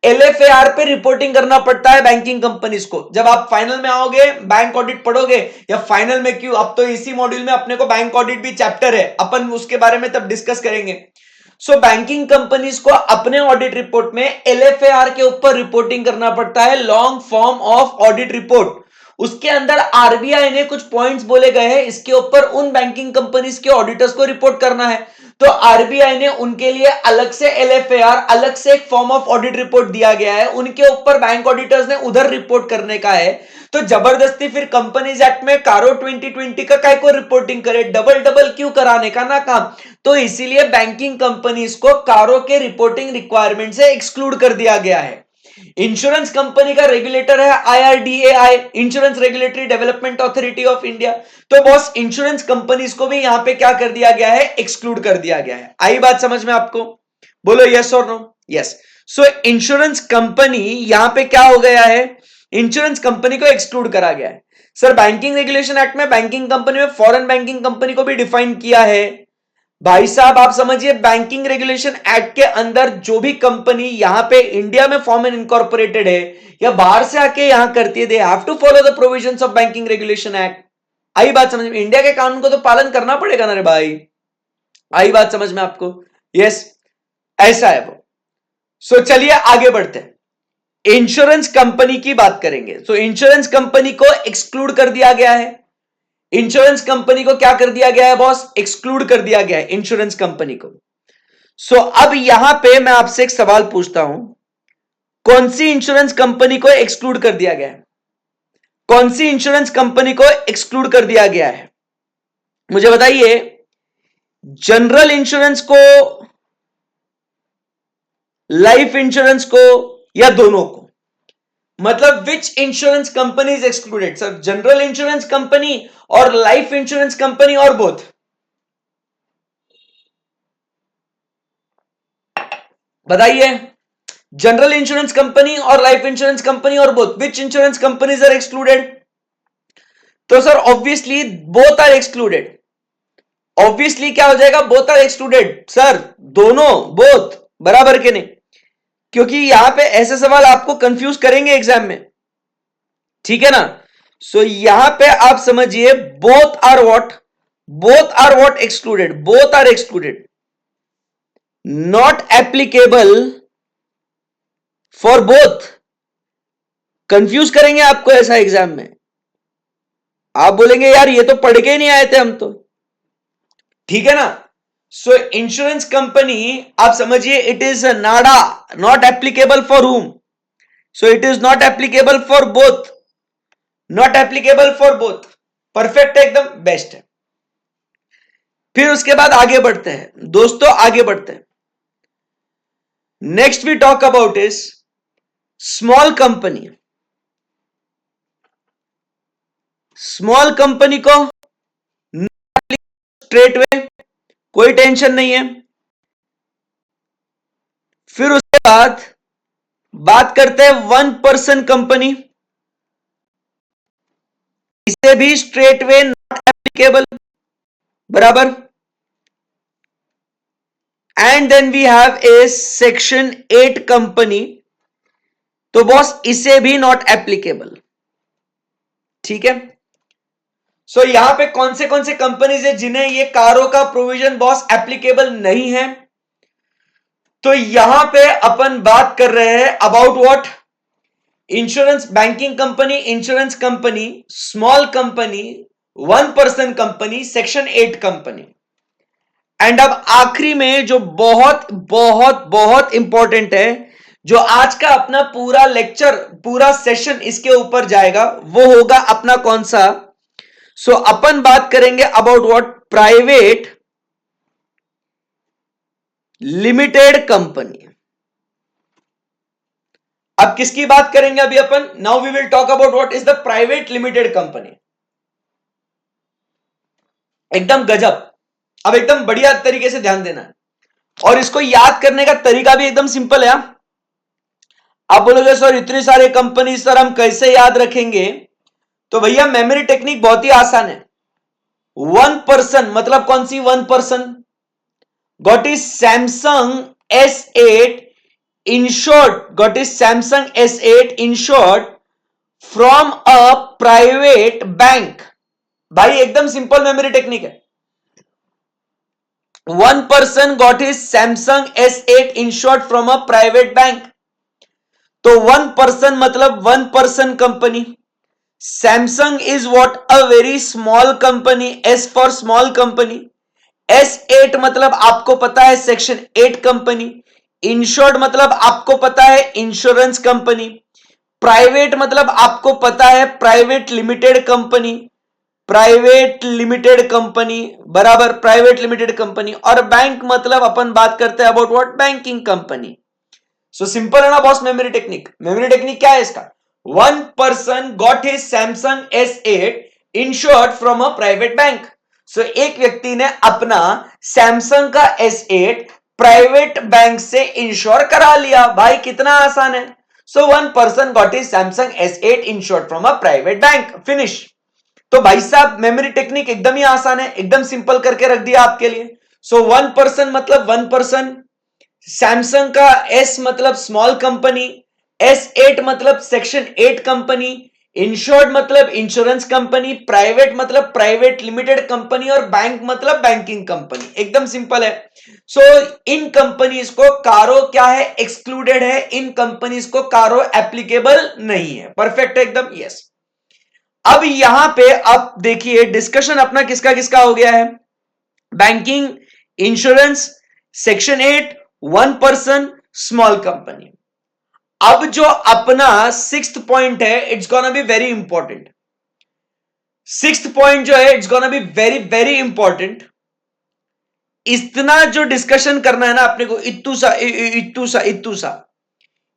LFAR पे रिपोर्टिंग करना पड़ता है बैंकिंग कंपनीज को। जब आप फाइनल में आओगे बैंक ऑडिट पढ़ोगे, या फाइनल में क्यों, अब तो इसी मॉड्यूल में अपने को बैंक ऑडिट भी चैप्टर है, अपन उसके बारे में तब डिस्कस करेंगे। सो बैंकिंग कंपनीज को अपने ऑडिट रिपोर्ट में LFAR के ऊपर रिपोर्टिंग करना पड़ता है, long form of audit report. उसके अंदर आरबीआई ने कुछ पॉइंट्स बोले गए हैं, इसके ऊपर उन बैंकिंग कंपनीज के ऑडिटर्स को रिपोर्ट करना है। तो आरबीआई ने उनके लिए अलग से LFAR, अलग से एक फॉर्म ऑफ ऑडिट रिपोर्ट दिया गया है, उनके ऊपर बैंक ऑडिटर्स ने उधर रिपोर्ट करने का है। तो जबरदस्ती फिर कंपनीज एक्ट में कारो 2020 का काय को रिपोर्टिंग करे, डबल डबल क्यों कराने का ना काम। तो इसीलिए बैंकिंग कंपनीज को कारो के रिपोर्टिंग रिक्वायरमेंट से एक्सक्लूड कर दिया गया है। इंश्योरेंस कंपनी का रेगुलेटर है IRDAI, insurance regulatory development authority of India. तो बॉस इंश्योरेंस कंपनीज को भी यहां पे क्या कर दिया गया है, एक्सक्लूड कर दिया गया है। आई बात समझ में आपको, बोलो यस और no. Yes, so insurance company यहां पे क्या हो गया है, इंश्योरेंस कंपनी को एक्सक्लूड करा गया है। सर बैंकिंग रेगुलेशन एक्ट में बैंकिंग कंपनी में फॉरेन बैंकिंग कंपनी को भी डिफाइन किया है। भाई साहब आप समझिए, बैंकिंग रेगुलेशन एक्ट के अंदर जो भी कंपनी यहां पे इंडिया में फॉर्म एंड इनकॉर्पोरेटेड है या बाहर से आके यहां करती है, they have to follow the provisions of banking regulation act. आई बात समझ में, इंडिया के कानून को तो पालन करना पड़ेगा ना रे भाई। आई बात समझ में आपको, यस ऐसा है वो। सो चलिए आगे बढ़ते हैं, इंश्योरेंस कंपनी की बात करेंगे। सो इंश्योरेंस कंपनी को एक्सक्लूड कर दिया गया है, इंश्योरेंस कंपनी को क्या कर दिया गया है बॉस, एक्सक्लूड कर दिया गया है इंश्योरेंस कंपनी को। सो अब यहां पे मैं आपसे एक सवाल पूछता हूं, कौन सी इंश्योरेंस कंपनी को एक्सक्लूड कर दिया गया है, कौन सी इंश्योरेंस कंपनी को एक्सक्लूड कर दिया गया है, मुझे बताइए। जनरल इंश्योरेंस को, लाइफ इंश्योरेंस को, या दोनों को, मतलब which insurance company is excluded, sir general insurance company और लाइफ इंश्योरेंस कंपनी और बोथ, बताइए। जनरल इंश्योरेंस कंपनी और लाइफ इंश्योरेंस कंपनी और both, which insurance companies are excluded. तो sir obviously both are excluded, obviously क्या हो जाएगा, both are excluded sir, दोनों बोथ, बराबर के नहीं, क्योंकि यहां पे ऐसे सवाल आपको कंफ्यूज करेंगे एग्जाम में, ठीक है ना। सो यहां पे आप समझिए both are what, both are what excluded, both are excluded, not applicable for both. Confuse करेंगे आपको ऐसा एग्जाम में, आप बोलेंगे यार ये तो पढ़ के ही नहीं आए थे हम तो, ठीक है ना। सो इंश्योरेंस कंपनी आप समझिए it is Nada, not applicable for हुम, सो it is not applicable for both, not applicable for both, perfect है, एकदम बेस्ट है। फिर उसके बाद आगे बढ़ते हैं दोस्तों, आगे बढ़ते हैं। Next we talk about is small company. Small company को स्ट्रेट वे, कोई टेंशन नहीं है। फिर उसके बाद बात करते हैं 1% कंपनी, इसे भी स्ट्रेट वे नॉट एप्लीकेबल, बराबर। And then we have a section 8 company, तो बॉस इसे भी नॉट एप्लीकेबल। ठीक है, सो यहां पे कौन से कंपनीज है जिन्हें ये कारों का प्रोविजन बॉस एप्लीकेबल नहीं है? तो यहां पे अपन बात कर रहे हैं about what? Insurance, banking company, insurance company, small company, 1 person company, section 8 company. And अब आखिरी में जो बहुत बहुत बहुत इंपॉर्टेंट है, जो आज का अपना पूरा लेक्चर, पूरा सेशन इसके ऊपर जाएगा, वो होगा अपना कौन सा? सो अपन बात करेंगे about what? Private limited company. अब किसकी बात करेंगे अभी अपन? Now we will talk about what is the private limited company. एकदम गजब। अब एकदम बढ़िया तरीके से ध्यान देना है, और इसको याद करने का तरीका भी एकदम सिंपल है। आप बोलोगे सर इतनी सारे कंपनी सर हम कैसे याद रखेंगे? तो भैया मेमोरी टेक्निक बहुत ही आसान है। 1 पर्सन मतलब कौन सी 1 person? Got is Samsung S8 in short, got is Samsung S8 in short from a private bank। भाई एकदम सिंपल मेमोरी टेक्निक है। 1 person got is Samsung S8 in short from a private bank। तो 1 person मतलब 1 person company. Samsung is what? A very small company, S for small company. S8 मतलब आपको पता है section 8 company. Insured मतलब आपको पता है इंश्योरेंस कंपनी। प्राइवेट मतलब आपको पता है private limited company. Private limited company बराबर प्राइवेट लिमिटेड कंपनी। और बैंक मतलब अपन बात करते हैं about what? Banking company. So simple है ना boss memory technique? Memory technique क्या है इसका? 1 person got his Samsung S8 insured from a private bank. So एक व्यक्ति ने अपना सैमसंग का S8 प्राइवेट बैंक से इंश्योर करा लिया। भाई कितना आसान है। सो 1 person got his Samsung S8 insured from a private bank. Finish. तो भाई साहब मेमोरी टेक्निक एकदम ही आसान है, एकदम सिंपल करके रख दिया आपके लिए। सो 1 पर्सन मतलब 1 पर्सन, सैमसंग का S मतलब स्मॉल कंपनी, S8 मतलब सेक्शन 8 कंपनी, इंश्योर्ड मतलब इंश्योरेंस कंपनी, प्राइवेट मतलब प्राइवेट लिमिटेड कंपनी, और बैंक मतलब बैंकिंग कंपनी। एकदम सिंपल है। सो इन कंपनीज को कारो क्या है? एक्सक्लूडेड है। इन कंपनीज को कारो एप्लीकेबल नहीं है। परफेक्ट है एकदम, यस। अब यहां पे अब देखिए डिस्कशन अपना किसका किसका हो गया है? Banking, insurance, section 8, 1 person, small company. अब जो अपना 6th पॉइंट है, it's gonna be very important. 6th point जो है, it's gonna be very very important. इतना जो डिस्कशन करना है ना अपने को, इत्तू सा इत्तू सा इत्तू सा,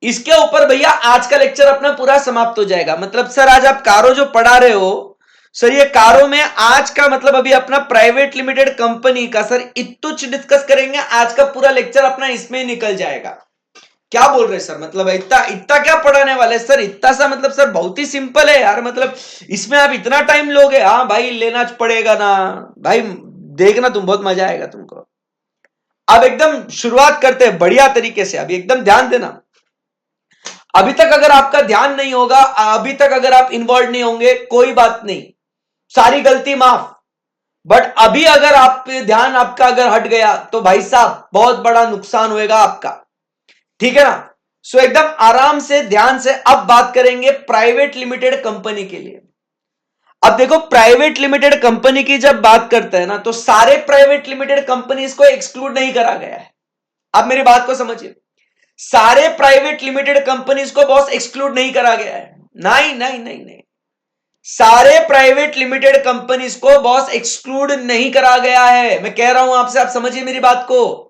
इसके ऊपर भैया आज का लेक्चर अपना पूरा समाप्त हो जाएगा। मतलब सर आज आप कारो जो पढ़ा रहे हो सर, ये कारो में आज का मतलब अभी अपना प्राइवेट लिमिटेड कंपनी का सर इत्तुच डिस्कस करेंगे। आज का पूरा लेक्चर अपना इसमें ही निकल जाएगा। क्या बोल रहे सर? मतलब इतना इतना क्या पढ़ाने वाले सर? इतना सा मतलब सर बहुत ही सिंपल है यार। मतलब इसमें आप इतना टाइम लोगे? हाँ भाई लेना पड़ेगा ना भाई, देखना तुम, बहुत मजा आएगा तुमको। अब एकदम शुरुआत करते हैं बढ़िया तरीके से। अभी एकदम ध्यान देना। अभी तक अगर आपका ध्यान नहीं होगा, अभी तक अगर आप इन्वॉल्व नहीं होंगे, कोई बात नहीं, सारी गलती माफ। बट अभी अगर आप पे ध्यान आपका अगर हट गया तो भाई साहब बहुत बड़ा नुकसान होएगा आपका। ठीक है ना? सो एकदम आराम से ध्यान से अब बात करेंगे प्राइवेट लिमिटेड कंपनी के लिए। अब देखो प्राइवेट लिमिटेड कंपनी की जब बात करते हैं ना, तो सारे प्राइवेट लिमिटेड कंपनीज को एक्सक्लूड नहीं करा गया है। अब मेरी बात को समझिए, सारे प्राइवेट लिमिटेड कंपनीज को बॉस एक्सक्लूड नहीं करा गया है। नहीं नहीं नहीं नहीं, सारे प्राइवेट लिमिटेड कंपनीज को बॉस एक्सक्लूड नहीं करा गया है। मैं कह रहा हूं आपसे, आप समझिए मेरी बात को।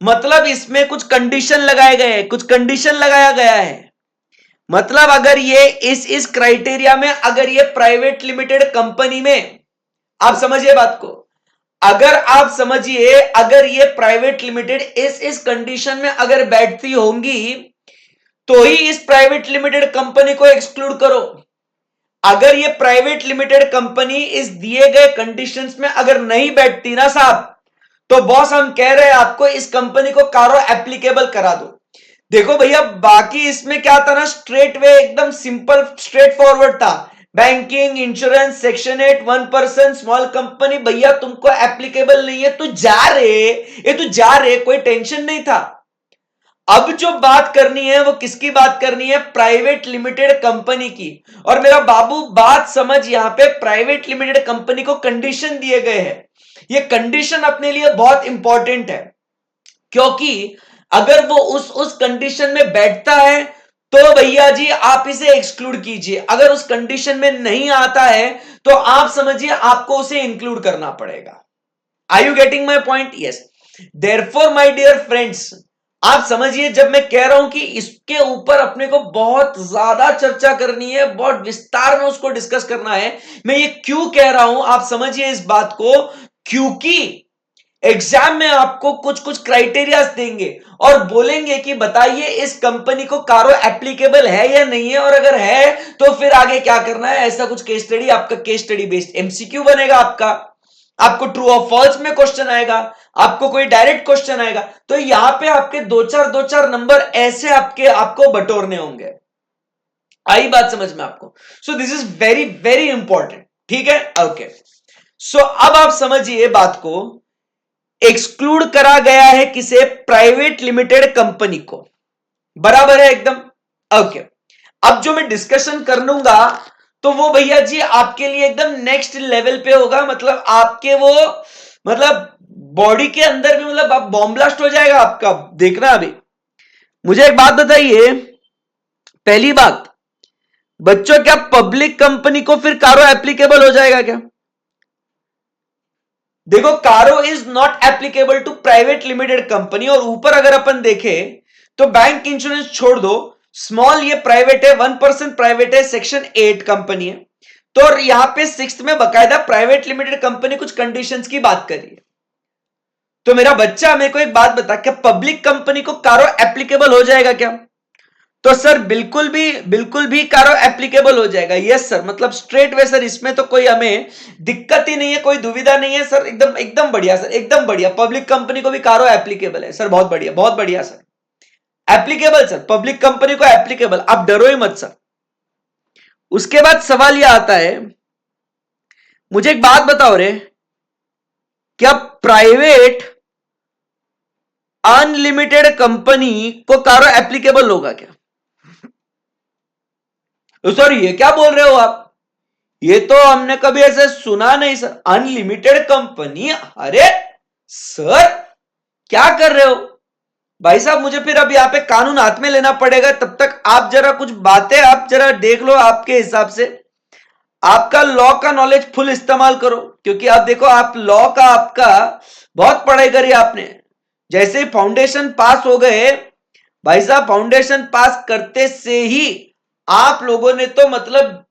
मतलब इसमें कुछ कंडीशन लगाए गए हैं, कुछ कंडीशन लगाया गया है। मतलब अगर ये इस क्राइटेरिया में, अगर ये प्राइवेट लिमिटेड कंपनी में, आप समझिए बात को, अगर आप समझिए अगर ये प्राइवेट लिमिटेड इस कंडीशन में अगर बैठती होंगी, तो ही इस प्राइवेट लिमिटेड कंपनी को एक्सक्लूड करो। अगर ये प्राइवेट लिमिटेड कंपनी इस दिए गए कंडीशंस में अगर नहीं बैठती ना साहब, तो बॉस हम कह रहे हैं आपको इस कंपनी को कारो एप्लीकेबल करा दो। देखो भैया बाकी इसमें क्या था ना, स्ट्रेट वे एकदम सिंपल स्ट्रेट फॉरवर्ड था। Banking, insurance, section 8, 1% small company, भैया तुमको एप्लीकेबल नहीं है, तू जा रहे, कोई टेंशन नहीं था। अब जो बात करनी है वो किसकी बात करनी है? प्राइवेट लिमिटेड कंपनी की। और मेरा बाबू बात समझ, यहां पे प्राइवेट लिमिटेड कंपनी को कंडीशन दिए गए हैं। ये कंडीशन अपने लिए बहुत इंपॉर्टेंट है, क्योंकि अगर वो उस कंडीशन में बैठता है तो भैया जी आप इसे एक्सक्लूड कीजिए, अगर उस कंडीशन में नहीं आता है तो आप समझिए आपको उसे इंक्लूड करना पड़ेगा। Are you getting my point? Yes. Therefore my dear friends, आप समझिए जब मैं कह रहा हूं कि इसके ऊपर अपने को बहुत ज्यादा चर्चा करनी है, बहुत विस्तार में उसको डिस्कस करना है, मैं ये क्यों कह रहा हूं आप समझिए इस बात को, क्योंकि एग्जाम में आपको कुछ कुछ क्राइटेरिया देंगे और बोलेंगे कि बताइए इस कंपनी को कारो एप्लीकेबल है या नहीं है, और अगर है तो फिर आगे क्या करना है, ऐसा कुछ केस स्टडी, आपका केस स्टडी बेस्ड एमसीक्यू बनेगा आपका, आपको ट्रू और फॉल्स में क्वेश्चन आएगा, आपको कोई डायरेक्ट क्वेश्चन आएगा, तो यहां पे आपके दो चार नंबर ऐसे आपको बटोरने होंगे। आई बात समझ में आपको? So this is very very important, ठीक है? ओके, सो अब आप समझिए बात को, एक्सक्लूड करा गया है किसे? प्राइवेट लिमिटेड कंपनी को, बराबर है एकदम? ओके, अब जो मैं डिस्कशन कर लूंगा तो वो भैया जी आपके लिए एकदम नेक्स्ट लेवल पे होगा, मतलब आपके वो मतलब बॉडी के अंदर भी मतलब आप बॉम्ब ब्लास्ट हो जाएगा आपका, देखना। अभी मुझे एक बात बताइए, पहली बात बच्चों, क्या पब्लिक कंपनी को फिर कारो एप्लीकेबल हो जाएगा क्या? देखो CARO is not applicable to private limited company, और ऊपर अगर अपन देखें तो बैंक इंश्योरेंस छोड़ दो, स्मॉल ये प्राइवेट है, 1% प्राइवेट है, सेक्शन 8 कंपनी है, तो यहां पे 6th में बकायदा प्राइवेट लिमिटेड कंपनी कुछ कंडीशंस की बात करी है। तो मेरा बच्चा मेरे को एक बात बता, क्या पब्लिक कंपनी को कारो एप्लीकेबल हो जाएगा क्या? तो सर बिल्कुल भी कारो एप्लीकेबल हो जाएगा। यस सर, मतलब स्ट्रेट वे सर, इसमें तो कोई हमें दिक्कत ही नहीं है, कोई दुविधा नहीं है सर, एकदम एकदम बढ़िया सर, एकदम बढ़िया, पब्लिक कंपनी को भी कारो एप्लीकेबल है सर, बहुत बढ़िया sir, applicable sir, public company को एप्लीकेबल, आप डरो ही मत सर। उसके बाद सवाल यह आता है, मुझे एक बात बताओ रे, क्या प्राइवेट अनलिमिटेड कंपनी को कारो एप्लीकेबल होगा क्या? तो सर ये क्या बोल रहे हो आप, ये तो हमने कभी ऐसे सुना नहीं सर, अनलिमिटेड कंपनी, अरे सर क्या कर रहे हो भाई साहब? मुझे फिर अब यहां पे कानून हाथ में लेना पड़ेगा, तब तक आप जरा कुछ बातें आप जरा देख लो, आपके हिसाब से आपका लॉ का नॉलेज फुल इस्तेमाल करो, क्योंकि आप देखो आप लॉ का आपका बहुत पढ़ाई करी आपने, जैसे फाउंडेशन पास हो गए भाई साहब, फाउंडेशन पास करते से ही आप लोगों ने तो मतलब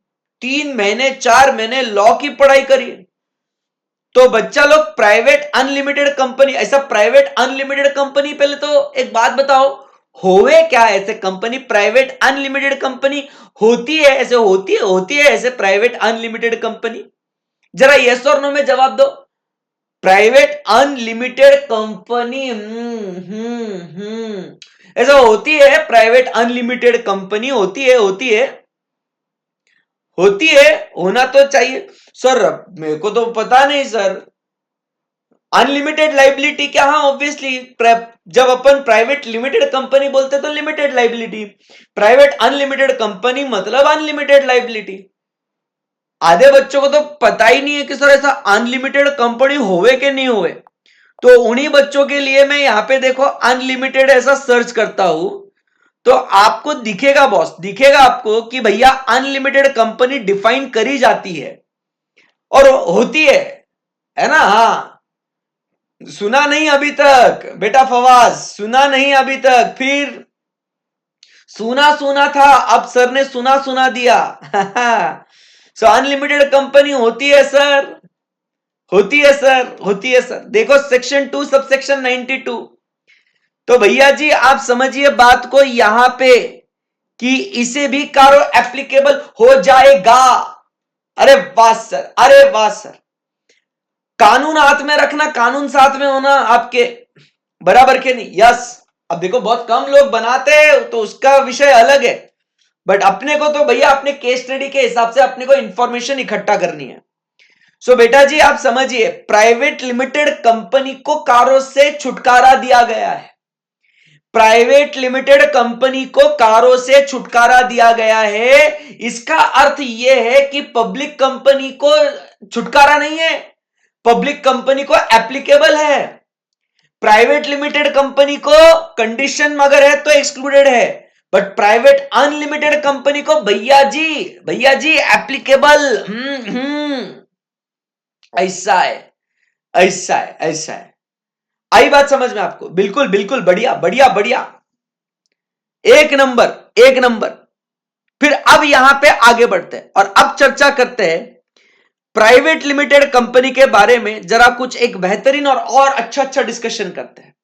3 महीने 4 महीने लॉ की पढ़ाई करी। तो बच्चा लोग प्राइवेट अनलिमिटेड कंपनी, ऐसा प्राइवेट अनलिमिटेड कंपनी, पहले तो एक बात बताओ, होवे क्या ऐसे कंपनी? प्राइवेट अनलिमिटेड कंपनी होती है ऐसे, होती है ऐसे प्राइवेट अनलिमिटेड कंपनी? जरा यस और नो में जवाब दो। प्राइवेट अनलिमिटेड कंपनी, ऐसा होती है, प्राइवेट अनलिमिटेड कंपनी होती है, होना तो चाहिए सर, मेरे को तो पता नहीं सर। अनलिमिटेड लाइबिलिटी क्या? हाँ ऑब्वियसली, जब अपन प्राइवेट लिमिटेड कंपनी बोलते तो limited liability, private unlimited company मतलब अनलिमिटेड लाइबिलिटी। आधे बच्चों को तो पता ही नहीं है कि सर ऐसा अनलिमिटेड कंपनी होवे कि नहीं होवे, तो उन्हीं बच्चों के लिए मैं यहां पे देखो अनलिमिटेड ऐसा सर्च करता हूं, तो आपको दिखेगा बॉस, दिखेगा आपको कि भैया अनलिमिटेड कंपनी डिफाइन करी जाती है और होती है ना? हाँ, सुना नहीं अभी तक बेटा फवाज, सुना नहीं अभी तक, फिर सुना सुना था, अब सर ने सुना सुना दिया। सो अनलिमिटेड कंपनी होती है सर, होती है सर, देखो सेक्शन 2 सबसेक्शन 92। तो भैया जी आप समझिए बात को यहां पे कि इसे भी कारो एप्लीकेबल हो जाएगा। अरे वाह सर, अरे वाह सर, कानून हाथ में रखना, कानून साथ में होना आपके, बराबर के नहीं? यस। अब देखो बहुत कम लोग बनाते हैं तो उसका विषय अलग है, बट अपने को तो भैया अपने केस स्टडी के हिसाब से अपने को इंफॉर्मेशन इकट्ठा करनी है। सो बेटा जी आप समझिए, प्राइवेट लिमिटेड कंपनी को कारों से छुटकारा दिया गया है। प्राइवेट लिमिटेड कंपनी को कारों से छुटकारा दिया गया है। इसका अर्थ यह है कि पब्लिक कंपनी को छुटकारा नहीं है, पब्लिक कंपनी को एप्लीकेबल है। प्राइवेट लिमिटेड कंपनी को कंडीशन अगर है तो एक्सक्लूडेड है, बट प्राइवेट अनलिमिटेड कंपनी को भैया जी एप्लीकेबल। ऐसा है, ऐसा है, ऐसा है। आई बात समझ में आपको? बिल्कुल बिल्कुल, बढ़िया बढ़िया बढ़िया, एक नंबर एक नंबर। फिर अब यहां पे आगे बढ़ते हैं और अब चर्चा करते हैं प्राइवेट लिमिटेड कंपनी के बारे में। जरा कुछ एक बेहतरीन और अच्छा डिस्कशन करते हैं।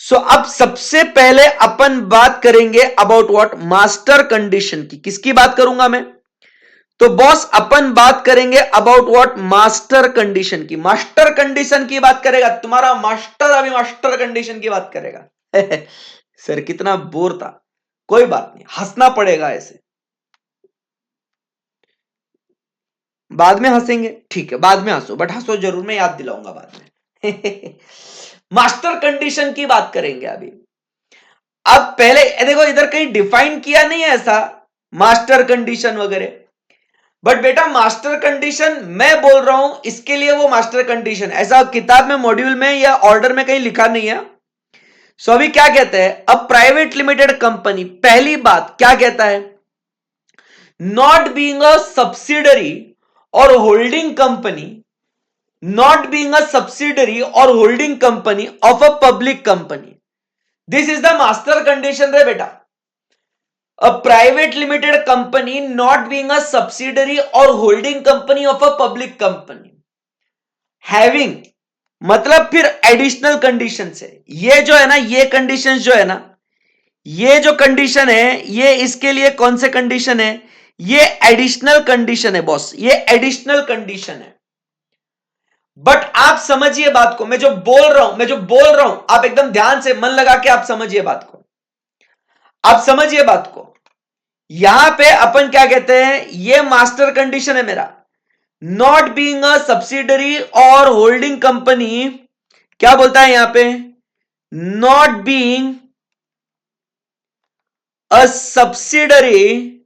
सो अब सबसे पहले अपन बात करेंगे अबाउट व्हाट, मास्टर कंडीशन की। किसकी बात करूंगा मैं? तो बॉस अपन बात करेंगे अबाउट व्हाट, मास्टर कंडीशन की। मास्टर कंडीशन की बात करेगा तुम्हारा मास्टर, अभी मास्टर कंडीशन की बात करेगा। सर कितना बोर था, कोई बात नहीं, हंसना पड़ेगा ऐसे, बाद में हंसेंगे, ठीक है बाद में हंसो, बट हंसो जरूर, मैं याद दिलाऊंगा बाद में। मास्टर कंडीशन की बात करेंगे अभी। अब पहले देखो इधर कहीं डिफाइन किया नहीं है ऐसा मास्टर कंडीशन वगैरह, बट बेटा मास्टर कंडीशन मैं बोल रहा हूं, इसके लिए वो मास्टर कंडीशन ऐसा किताब में, मॉड्यूल में या ऑर्डर में कहीं लिखा नहीं है। सो अभी क्या कहते हैं, अब प्राइवेट लिमिटेड कंपनी, पहली बात क्या कहता है, not being a subsidiary or holding company, not being a subsidiary or holding company of a public company, this is the master condition रे बेटा। A private limited company not being a subsidiary or holding company of a public company having, मतलब फिर additional condition है। ये जो है ना, ये कंडीशन जो है ना, ये जो कंडीशन है, ये इसके लिए कौन से कंडीशन है, ये एडिशनल कंडीशन है बॉस, ये एडिशनल कंडीशन है। बट आप समझिए बात को, मैं जो बोल रहा हूं आप एकदम ध्यान से मन लगा के आप समझिए बात को, आप समझिए बात को। यहां पे अपन क्या कहते हैं, ये मास्टर कंडीशन है मेरा, not being a subsidiary or holding company, क्या बोलता है यहां पे, not being a subsidiary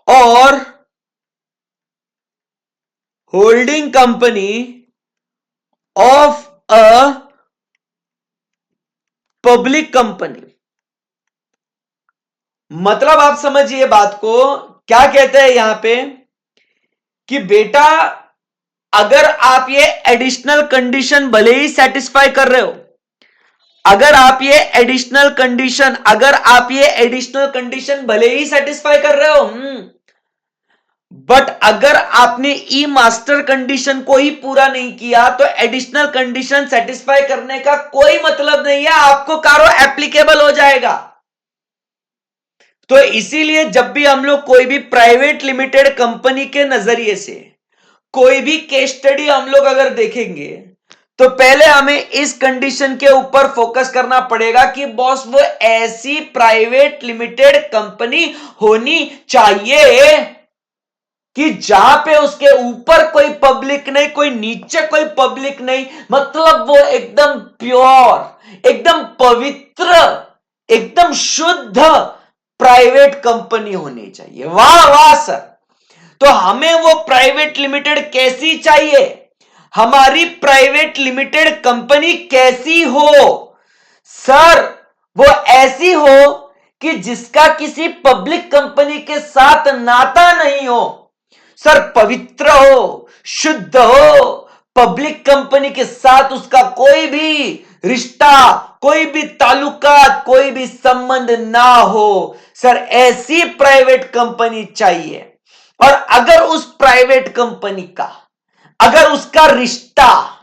or holding company of a public company. मतलब आप समझिए बात को, क्या कहते हैं यहां पे कि बेटा अगर आप ये एडिशनल कंडीशन भले ही सेटिस्फाई कर रहे हो, अगर आप ये एडिशनल कंडीशन भले ही सेटिस्फाई कर रहे हो, बट अगर आपने ई मास्टर कंडीशन को ही पूरा नहीं किया तो एडिशनल कंडीशन सेटिस्फाई करने का कोई मतलब नहीं है, आपको कारो एप्लीकेबल हो जाएगा। तो इसीलिए जब भी हम लोग कोई भी प्राइवेट लिमिटेड कंपनी के नजरिए से कोई भी केस स्टडी हम लोग अगर देखेंगे, तो पहले हमें इस कंडीशन के ऊपर फोकस करना पड़ेगा कि बॉस वो ऐसी प्राइवेट लिमिटेड कंपनी होनी चाहिए कि जहां पे उसके ऊपर कोई पब्लिक नहीं, कोई नीचे कोई पब्लिक नहीं, मतलब वो एकदम प्योर, एकदम पवित्र, एकदम शुद्ध प्राइवेट कंपनी होनी चाहिए। वाह वाह सर। तो हमें वो प्राइवेट लिमिटेड कैसी चाहिए, हमारी प्राइवेट लिमिटेड कंपनी कैसी हो सर, वो ऐसी हो कि जिसका किसी पब्लिक कंपनी के साथ नाता नहीं हो सर, पवित्र हो, शुद्ध हो, पब्लिक कंपनी के साथ उसका कोई भी रिश्ता, कोई भी ताल्लुकात, कोई भी संबंध ना हो सर, ऐसी प्राइवेट कंपनी चाहिए। और अगर उस प्राइवेट कंपनी का, अगर उसका रिश्ता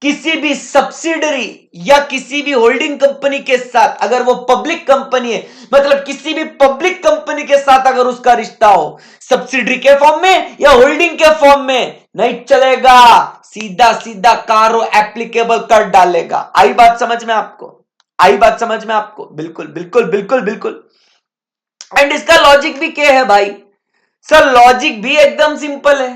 किसी भी सब्सिडरी या किसी भी होल्डिंग कंपनी के साथ, अगर वो पब्लिक कंपनी है, मतलब किसी भी पब्लिक कंपनी के साथ अगर उसका रिश्ता हो सब्सिडरी के फॉर्म में या होल्डिंग के फॉर्म में? नहीं चलेगा, सीधा सीधा कारो एप्लीकेबल कर डालेगा। आई बात समझ में आपको? आई बात समझ में आपको? बिल्कुल बिल्कुल बिल्कुल बिल्कुल। एंड इसका लॉजिक भी क्या है भाई? सर लॉजिक भी एकदम सिंपल है।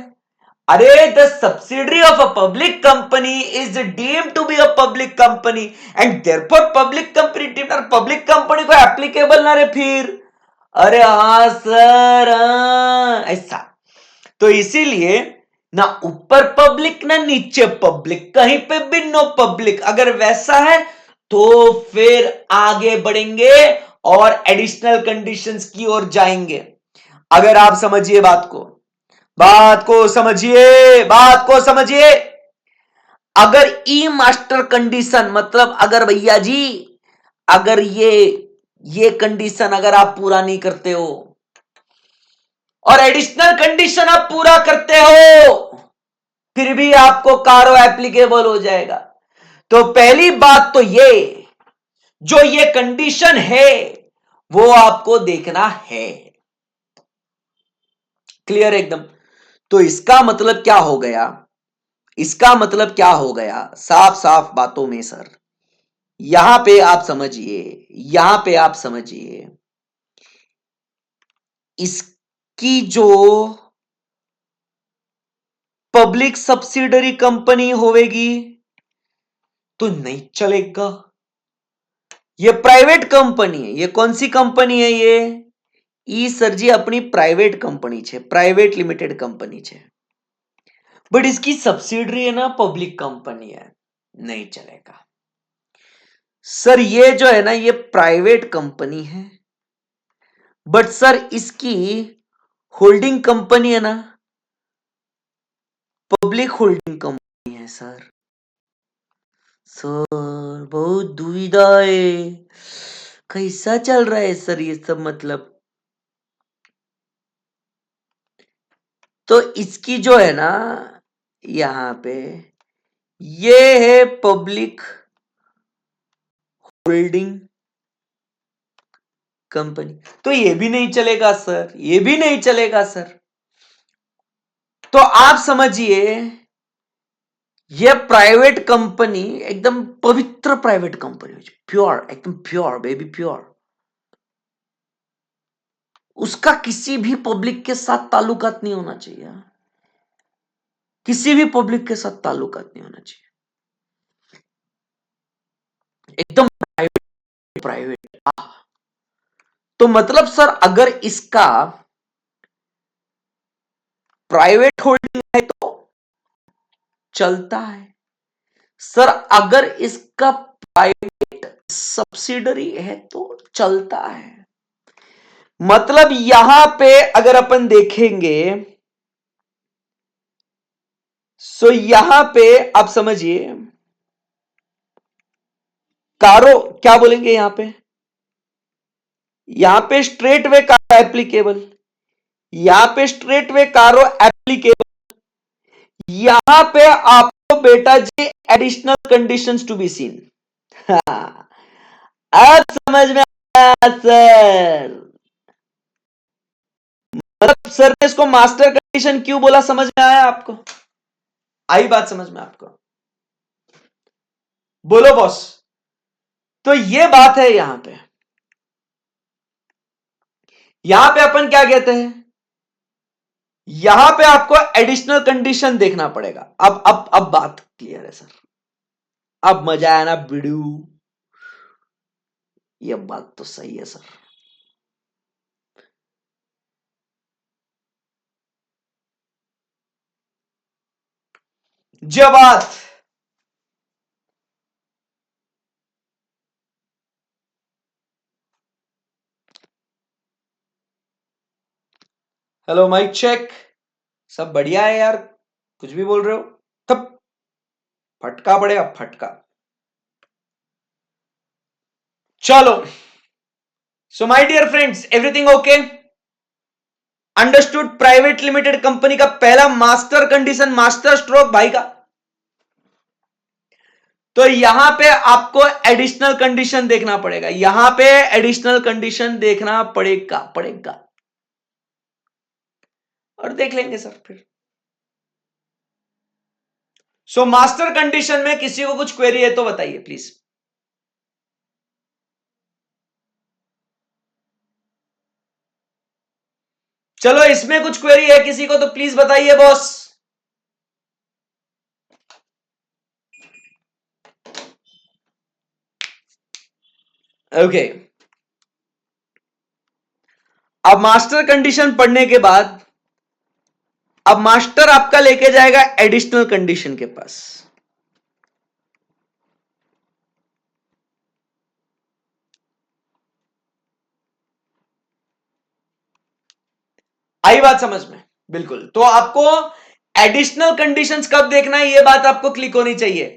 अरे the subsidiary of a public company is deemed to be a public company and therefore public company deemed, public company को एप्लीकेबल ना रे फिर। अरे हाँ सर, ऐसा। तो इसीलिए ना ऊपर पब्लिक ना नीचे पब्लिक, कहीं पे भी नो पब्लिक। अगर वैसा है तो फिर आगे बढ़ेंगे और एडिशनल कंडीशंस की ओर जाएंगे। अगर आप समझिए बात को, बात को समझिए, बात को समझिए। अगर ई मास्टर कंडीशन मतलब अगर भैया जी, अगर ये कंडीशन अगर आप पूरा नहीं करते हो और एडिशनल कंडीशन आप पूरा करते हो, फिर भी आपको कारो एप्लीकेबल हो जाएगा। तो पहली बात तो ये, जो ये कंडीशन है वो आपको देखना है। क्लियर एकदम? तो इसका मतलब क्या हो गया? इसका मतलब क्या हो गया साफ साफ बातों में सर? यहां पे आप समझिए, यहां पे आप समझिए, इसकी जो पब्लिक सब्सिडरी कंपनी होगी तो नहीं चलेगा। ये प्राइवेट कंपनी है। ये कौन सी कंपनी है? ये ई सर जी अपनी प्राइवेट कंपनी छे, प्राइवेट लिमिटेड कंपनी छे, बट इसकी सब्सिडरी है ना पब्लिक कंपनी है, नहीं चलेगा। सर ये जो है ना ये प्राइवेट कंपनी है, बट सर इसकी होल्डिंग कंपनी है ना पब्लिक होल्डिंग कंपनी है सर। सर बहुत दुविधा है, कैसा चल रहा है सर ये सब? मतलब तो इसकी जो है ना यहां पे ये है पब्लिक होल्डिंग कंपनी, तो ये भी नहीं चलेगा सर, ये भी नहीं चलेगा सर। तो आप समझिए ये प्राइवेट कंपनी एकदम पवित्र प्राइवेट कंपनी, प्योर, एकदम प्योर बेबी, प्योर। उसका किसी भी पब्लिक के साथ ताल्लुकात नहीं होना चाहिए, किसी भी पब्लिक के साथ ताल्लुकात नहीं होना चाहिए, एकदम प्राइवेट प्राइवेट। तो मतलब सर अगर इसका प्राइवेट होल्डिंग है तो चलता है सर, अगर इसका प्राइवेट सब्सिडरी है तो चलता है। मतलब यहां पे अगर अपन देखेंगे सो यहां पे आप समझिए कारो क्या बोलेंगे यहां पे स्ट्रेट वे कारो एप्लीकेबल, यहां पे स्ट्रेट वे कारो एप्लीकेबल, यहां पे आपको बेटा जी additional conditions to be seen. अब समझ में आया सर? मतलब सर ने इसको मास्टर कंडीशन क्यों बोला, समझ में आया आपको? आई बात समझ में आपको? बोलो बॉस। तो ये बात है यहां पे अपन क्या कहते हैं, यहां पे आपको एडिशनल कंडीशन देखना पड़ेगा। अब बात क्लियर है सर? अब मजा आया ना वीडियो? ये बात तो सही है सर। जो बात हेलो माइक चेक, सब बढ़िया है यार, कुछ भी बोल रहे हो तब फटका पड़ेगा, फटका। चलो, so my dear friends, everything okay? Understood? Private limited company का पहला मास्टर कंडीशन, मास्टर स्ट्रोक भाई का। तो यहां पे आपको एडिशनल कंडीशन देखना पड़ेगा, यहां पे एडिशनल कंडीशन देखना पड़ेगा। और देख लेंगे सर फिर। सो मास्टर कंडीशन में किसी को कुछ क्वेरी है तो बताइए प्लीज। चलो इसमें कुछ क्वेरी है किसी को तो प्लीज बताइए बॉस। ओके, अब मास्टर कंडीशन पढ़ने के बाद अब मास्टर आपका लेके जाएगा एडिशनल कंडीशन के पास। आई बात समझ में? बिल्कुल। तो आपको एडिशनल कंडीशंस कब देखना है ये बात आपको क्लिक होनी चाहिए।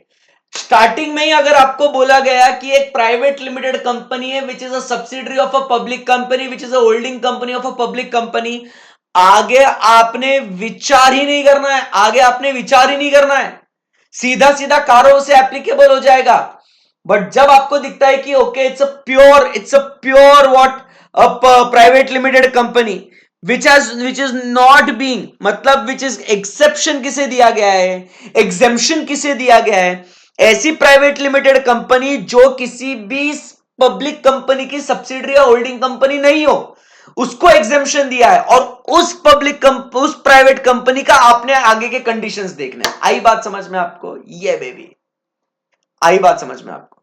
स्टार्टिंग में ही अगर आपको बोला गया कि एक प्राइवेट लिमिटेड कंपनी है which is a subsidiary of a public company which is a holding company of a public company, आगे आपने विचार ही नहीं करना है, आगे आपने विचार ही नहीं करना है, सीधा सीधा कारों से एप्लीकेबल हो जाएगा। बट जब आपको दिखता है कि okay it's a pure what private limited company which is not being, मतलब विच इज एक्सेप्शन किसे दिया गया है, एग्जेम्पशन किसे दिया गया है, ऐसी प्राइवेट लिमिटेड कंपनी जो किसी भी पब्लिक कंपनी की सब्सिडरी या होल्डिंग कंपनी नहीं हो, उसको एग्जेम्पशन दिया है, और उस प्राइवेट कंपनी का आपने आगे के कंडीशंस देखने। आई बात समझ में आपको? ये बेबी आई बात समझ में आपको?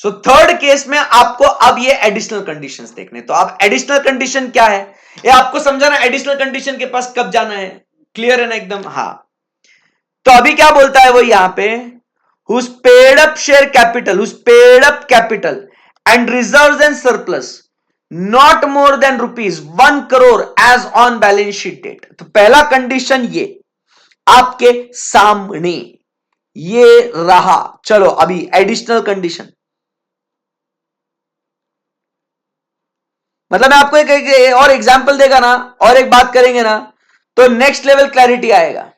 सो थर्ड केस में आपको अब ये एडिशनल कंडीशंस देखने। तो अब एडिशनल कंडीशन क्या है ये आपको समझाना, एडिशनल कंडीशन के पास कब जाना है। क्लियर है ना एकदम? हाँ। तो अभी क्या बोलता है वो यहां पे, who's paid up share capital, who's paid up capital and reserves and surplus not more than rupees 1 crore as on balance sheet date। तो पहला कंडीशन ये आपके सामने ये रहा। चलो अभी एडिशनल कंडीशन, मतलब मैं आपको एक और एग्जांपल देगा ना और एक बात करेंगे ना तो नेक्स्ट लेवल क्लैरिटी आएगा।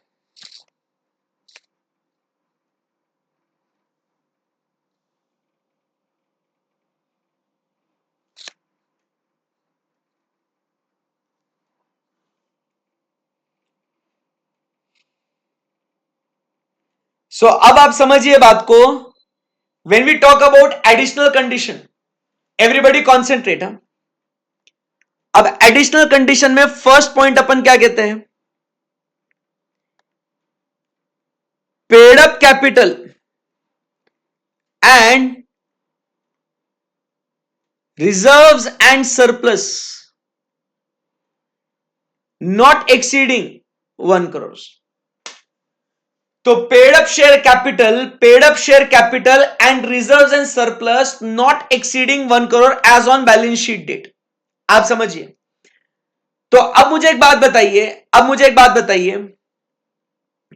सो अब आप समझिए बात को। When we talk about additional condition, everybody concentrate. अब एडिशनल कंडीशन में फर्स्ट पॉइंट अपन क्या कहते हैं, paid up capital and reserves and surplus not exceeding 1 crore. तो paid up share capital and reserves and surplus not exceeding 1 crore as on balance sheet date. आप समझिए। तो अब मुझे एक बात बताइए,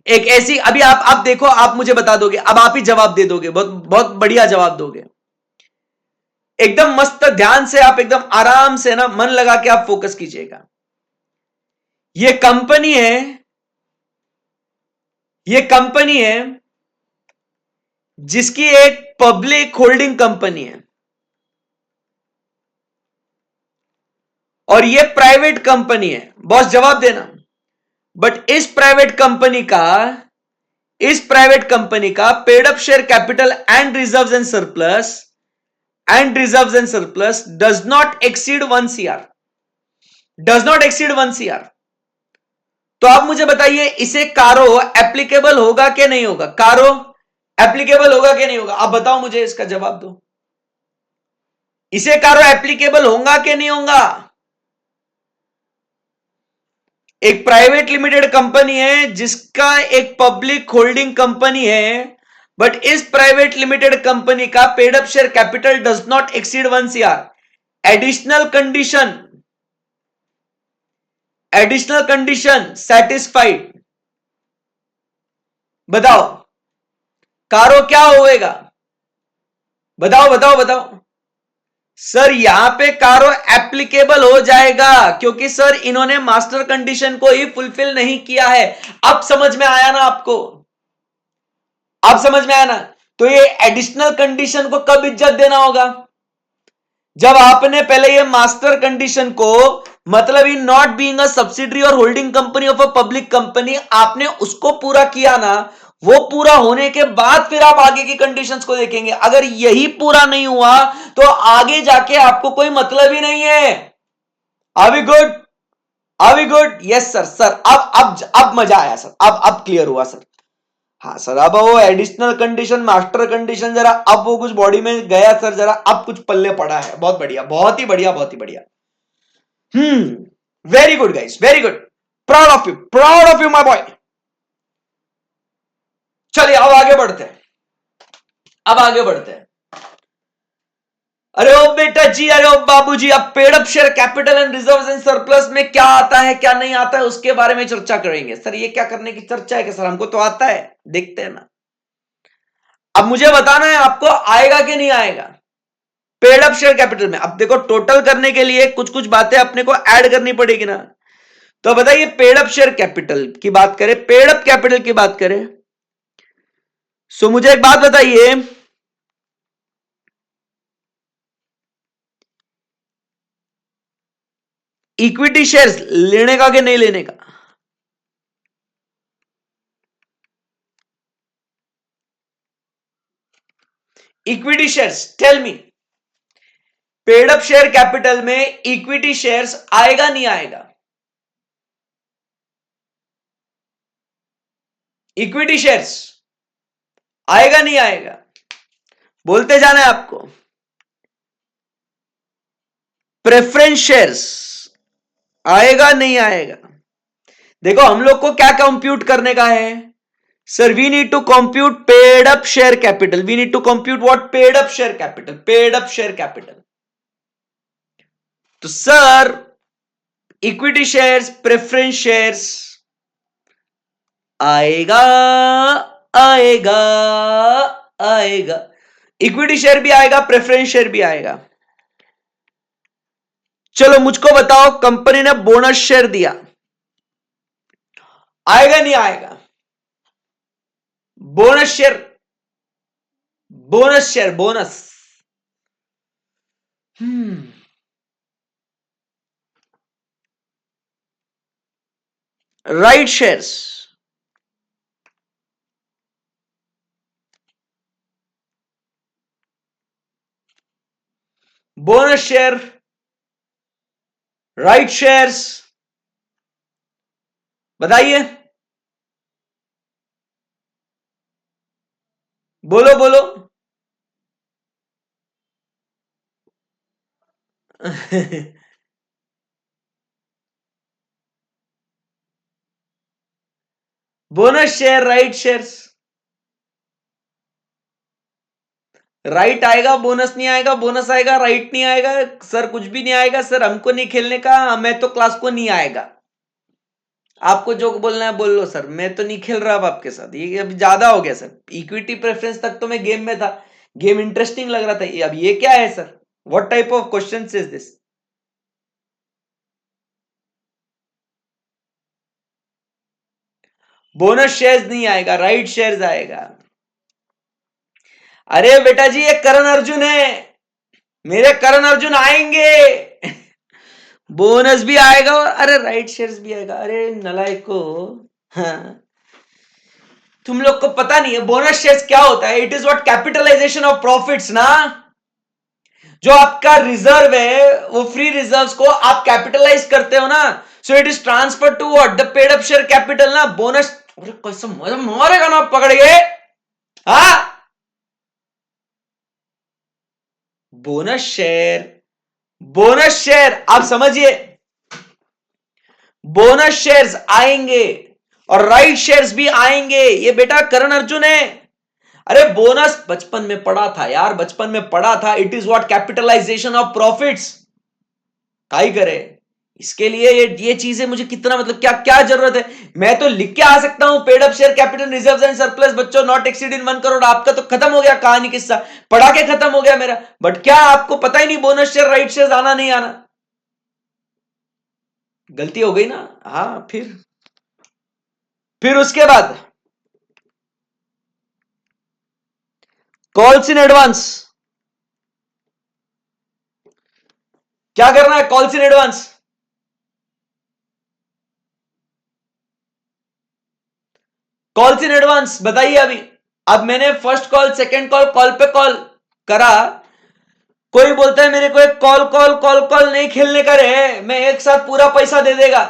एक ऐसी, अभी आप देखो, आप मुझे बता दोगे, अब आप ही जवाब दे दोगे, बहुत बहुत बढ़िया जवाब दोगे, एकदम मस्त ध्यान से, आप एकदम आराम से ना मन लगा के आप फोकस कीजिएगा। ये कंपनी है जिसकी एक पब्लिक होल्डिंग कंपनी है और ये प्राइवेट कंपनी है। बॉस जवाब देना। बट इस प्राइवेट कंपनी का paid up share capital and reserves and surplus does not exceed 1 CR। तो आप मुझे बताइए इसे कारो एप्लीकेबल होगा कि नहीं होगा? कारो एप्लीकेबल होगा कि नहीं होगा? आप बताओ मुझे, इसका जवाब दो। इसे कारो एप्लीकेबल होगा कि नहीं होगा? एक प्राइवेट लिमिटेड कंपनी है जिसका एक पब्लिक होल्डिंग कंपनी है, बट इस प्राइवेट लिमिटेड कंपनी का paid up share capital does not exceed 1 CR। Additional condition satisfied. बताओ कारो क्या होएगा? बताओ। सर यहां पे कारो एप्लीकेबल हो जाएगा क्योंकि सर इन्होंने मास्टर कंडीशन को ही फुलफिल नहीं किया है। अब समझ में आया ना आपको? अब समझ में आया ना? तो ये एडिशनल कंडीशन को कब इज्जत देना होगा? जब आपने पहले ये मास्टर कंडीशन को मतलब in not being a subsidiary or holding company of a public company, आपने उसको पूरा किया ना, वो पूरा होने के बाद फिर आप आगे की कंडीशंस को देखेंगे। अगर यही पूरा नहीं हुआ तो आगे जाके आपको कोई मतलब ही नहीं है। Are we good? Are we good? Yes sir. Sir अब मजा आया सर, अब क्लियर हुआ सर। हाँ सर, अब वो एडिशनल कंडीशन, मास्टर कंडीशन, जरा अब वो कुछ बॉडी में गया सर, जरा अब कुछ पल्ले पड़ा है। बहुत बढ़िया, बहुत ही बढ़िया, बहुत ही बढ़िया। Very good guys, very good. Proud of you, proud of you my boy. चलिए अब आगे बढ़ते हैं, अब आगे बढ़ते हैं। अरे ओ बेटा जी, अरे ओ बाबू जी, अब paid up share capital and reserves and surplus में क्या आता है क्या नहीं आता है उसके बारे में चर्चा करेंगे। सर ये क्या करने की चर्चा है कि सर हमको तो आता है, देखते हैं ना। अब मुझे बताना है आपको आएगा कि नहीं आएगा पेड अप शेयर कैपिटल में। अब देखो, टोटल करने के लिए कुछ कुछ बातें अपने को ऐड करनी पड़ेगी ना। तो बताइए, पेड अप शेयर कैपिटल की बात करें, पेड अप कैपिटल की बात करें, सो मुझे एक बात बताइए, इक्विटी शेयर्स लेने का कि नहीं लेने का? Equity shares, tell me, paid up share capital में इक्विटी शेयर्स आएगा नहीं आएगा? इक्विटी शेयर्स आएगा नहीं आएगा? बोलते जाना है आपको। प्रेफरेंस शेयर्स आएगा नहीं आएगा? देखो, हम लोग को क्या कंप्यूट करने का है sir? We need to compute paid up share capital. We need to compute what? Paid up share capital, paid up share capital. तो sir, equity shares, preference shares आएगा, आएगा, आएगा। इक्विटी शेयर भी आएगा, प्रेफरेंस शेयर भी आएगा। चलो मुझको बताओ, कंपनी ने बोनस शेयर दिया, आएगा नहीं आएगा? Bonus share, bonus share, bonus. Right shares, bonus share, right shares, बताइए, बोलो बोलो। Bonus share, right shares. Right आएगा, बोनस नहीं आएगा, बोनस आएगा, राइट नहीं आएगा। सर कुछ भी नहीं आएगा सर, हमको नहीं खेलने का, मैं तो क्लास को नहीं आएगा। आपको जो बोलना है बोल लो सर, मैं तो नहीं खेल रहा अब आपके साथ, ये अभी ज्यादा हो गया सर। इक्विटी प्रेफरेंस तक तो मैं गेम में था, गेम इंटरेस्टिंग लग रहा था, अब ये क्या है sir? What type of question is this? Bonus shares नहीं आएगा, राइट शेयर्स आएगा। अरे बेटा जी, ये करण अर्जुन है, मेरे करण अर्जुन आएंगे। बोनस भी आएगा और अरे राइट शेयर्स भी आएगा। अरे नलायको, हाँ, तुम लोग को पता नहीं है बोनस शेयर्स क्या होता है? It is what? Capitalisation of profits ना। जो आपका रिजर्व है, वो फ्री रिजर्व्स को आप कैपिटलाइज करते हो ना, so it is transfer to what? The paid up share capital ना। बोनस, अरे कैसे मारेगा ना पकड़ के, हाँ। बोनस शेयर, बोनस शेयर आप समझिए, बोनस शेयर्स आएंगे और राइट शेयर्स भी आएंगे। ये बेटा करण अर्जुन है। अरे बोनस बचपन में पढ़ा था यार, बचपन में पढ़ा था। It is what? Capitalisation of profits. काई करे इसके लिए ये चीजें मुझे कितना, मतलब क्या क्या जरूरत है? मैं तो लिख के आ सकता हूं, paid up share capital reserves and surplus बच्चों नॉट एक्सीड इन 1 करोड़। आपका तो खत्म हो गया कहानी, किस्सा पढ़ा के खत्म हो गया मेरा। बट क्या आपको पता ही नहीं बोनस शेयर, राइट शेयर आना नहीं आना? गलती हो गई ना। हाँ, फिर उसके बाद कॉल्स इन एडवांस। क्या करना है? Calls in advance. Calls in advance बताइए अभी। अब मैंने first call, second call, call पे कॉल करा, कोई बोलता है मेरे को एक कॉल कॉल कॉल कॉल नहीं खेलने का रे, मैं एक साथ पूरा पैसा दे देगा।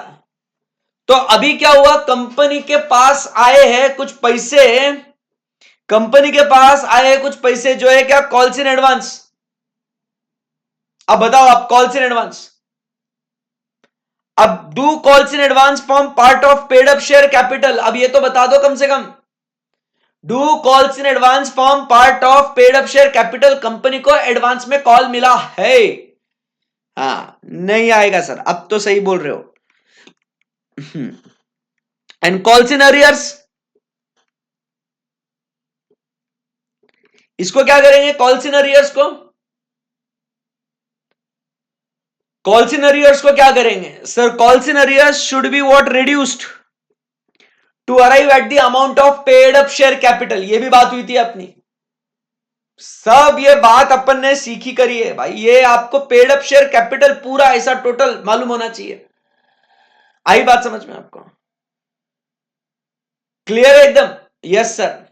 तो अभी क्या हुआ, कंपनी के पास आए हैं कुछ पैसे, कंपनी के पास आए हैं कुछ पैसे जो है क्या, कॉल्स इन एडवांस। अब बताओ आप, कॉल्स इन एडवांस। अब do calls in advance form part of paid up share capital, अब ये तो बता दो कम से कम। Do calls in advance form part of paid up share capital, company को एडवांस में कॉल मिला है। हाँ नहीं आएगा सर, अब तो सही बोल रहे हो। एंड कॉल्स इन अरियर्स, इसको क्या करेंगे, कॉल्स इन अरियर्स को, कॉल्स इन अरियर्स को क्या करेंगे sir, calls in arrears should be what, reduced to arrive at the amount of paid up share capital, ये भी बात हुई थी अपनी। सब ये बात अपन ने सीखी करी है भाई, ये आपको पेड अप शेयर कैपिटल पूरा ऐसा टोटल मालूम होना चाहिए। आई बात समझ में आपको, क्लियर है एकदम? Yes sir.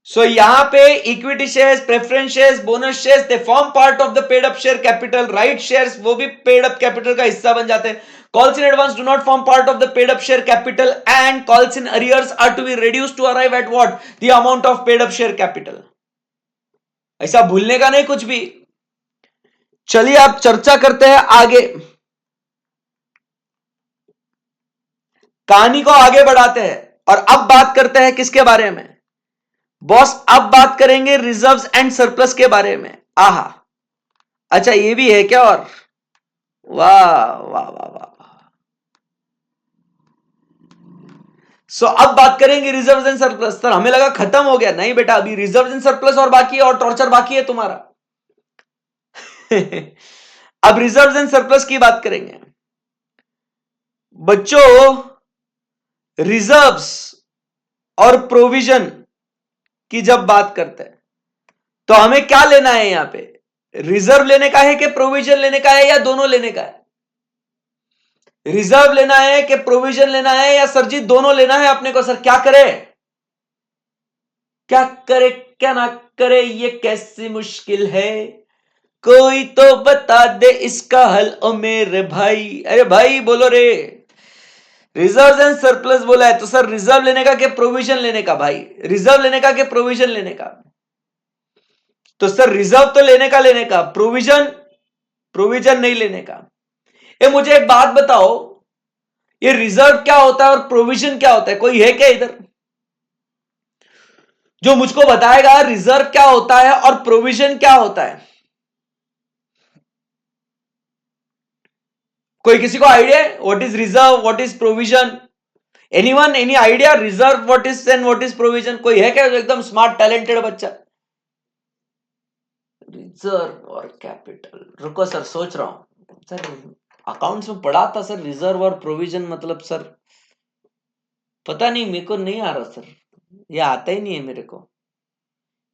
सो यहां पे equity shares, preference shares, bonus shares, they form part of the paid up share capital. Right shares वो भी पेड अप कैपिटल का हिस्सा बन जाते हैं। Calls in advance do not form part of the paid up share capital and calls in arrears are to be reduced to arrive at what, the amount of paid up share capital. ऐसा भूलने का नहीं कुछ भी। चलिए आप चर्चा करते हैं आगे, कहानी को आगे बढ़ाते हैं और अब बात करते हैं किसके बारे में बॉस, अब बात करेंगे रिजर्व्स एंड सरप्लस के बारे में। आहा, अच्छा ये भी है क्या, और वाह वाह वाह वाह। सो अब बात करेंगे रिजर्व्स एंड सरप्लस। सर हमें लगा खत्म हो गया, नहीं बेटा अभी रिजर्व्स एंड सरप्लस और बाकी है, और टॉर्चर बाकी है तुम्हारा। अब रिजर्व्स एंड सरप्लस की बात करेंगे बच्चों। रिजर्व्स और प्रोविजन की जब बात करते हैं तो हमें क्या लेना है यहां पे, रिजर्व लेने का है कि प्रोविजन लेने का है, या दोनों लेने का है? रिजर्व लेना है कि प्रोविजन लेना है, या सर जी दोनों लेना है अपने को? सर क्या करे, क्या करे क्या ना करे, ये कैसी मुश्किल है, कोई तो बता दे इसका हल ओ मेरे भाई। अरे भाई बोलो रे, रिजर्व एंड सरप्लस बोला है तो सर रिजर्व लेने का कि प्रोविजन लेने का? भाई रिजर्व लेने का कि प्रोविजन लेने का? तो सर रिजर्व तो लेने का, प्रोविजन प्रोविजन नहीं लेने का। ये मुझे एक बात बताओ, ये रिजर्व क्या होता है और प्रोविजन क्या होता है? कोई है क्या इधर जो मुझको बताएगा रिजर्व क्या होता है और प्रोविजन क्या होता है? कोई किसी को आइडिया है what is reserve, what is provision? Anyone, any idea reserve what is and what is provision? कोई है क्या जो एकदम स्मार्ट टैलेंटेड बच्चा? रिजर्व और कैपिटल, रुको सर सोच रहा हूं सर, अकाउंट्स में पढ़ा था सर रिजर्व और प्रोविजन मतलब सर, पता नहीं मेरे को नहीं आ रहा सर, ये आता ही नहीं है मेरे को।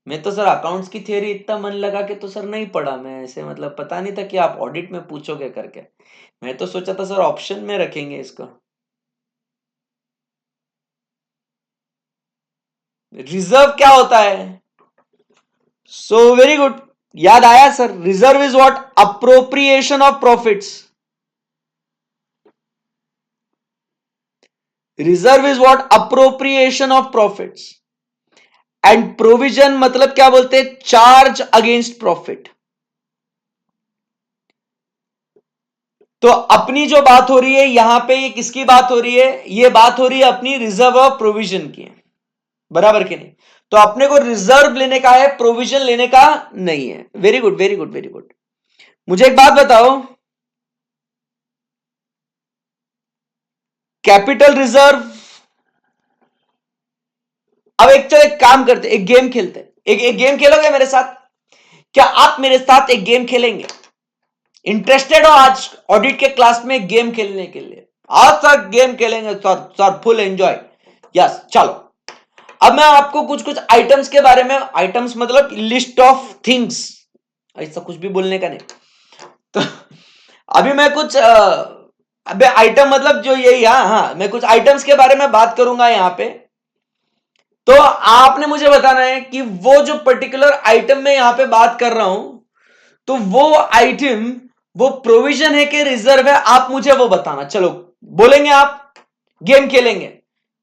मैं तो सर अकाउंट्स की थियरी इतना मन लगा के तो सर नहीं पढ़ा मैं, ऐसे मतलब पता नहीं था कि आप ऑडिट में पूछोगे करके। मैं तो सोचा था सर ऑप्शन में रखेंगे इसको। रिजर्व क्या होता है? सो वेरी गुड, याद आया sir, reserve is what, appropriation of profits. Reserve is what, appropriation of profits. And provision मतलब क्या बोलते हैं, चार्ज अगेंस्ट प्रॉफिट। तो अपनी जो बात हो रही है यहां पे, ये किसकी बात हो रही है? ये बात हो रही है अपनी रिजर्व और प्रोविजन की, बराबर कि नहीं? तो अपने को रिजर्व लेने का है, प्रोविजन लेने का नहीं है। Very good very good very good. मुझे एक बात बताओ, कैपिटल रिजर्व, अब एक चलो एक काम करते, एक गेम खेलते, एक गेम खेलोगे मेरे साथ? क्या आप मेरे साथ एक गेम खेलेंगे? इंटरेस्टेड हो आज ऑडिट के क्लास में गेम खेलने के लिए? आज सर गेम खेलेंगे sir, sir full enjoy. Yes चलो, अब मैं आपको कुछ कुछ आइटम्स के बारे में, आइटम्स मतलब लिस्ट ऑफ थिंग्स, ऐसा कुछ भी बोलने का नहीं। तो अभी मैं कुछ अबे आइटम मतलब जो यही, हाँ हाँ, मैं कुछ आइटम्स के बारे में बात करूंगा यहां पे। तो आपने मुझे बताना है कि वो जो पर्टिकुलर आइटम में यहां पे बात कर रहा हूं, तो वो आइटम वो प्रोविजन है कि रिजर्व है, आप मुझे वो बताना। चलो बोलेंगे आप, गेम खेलेंगे,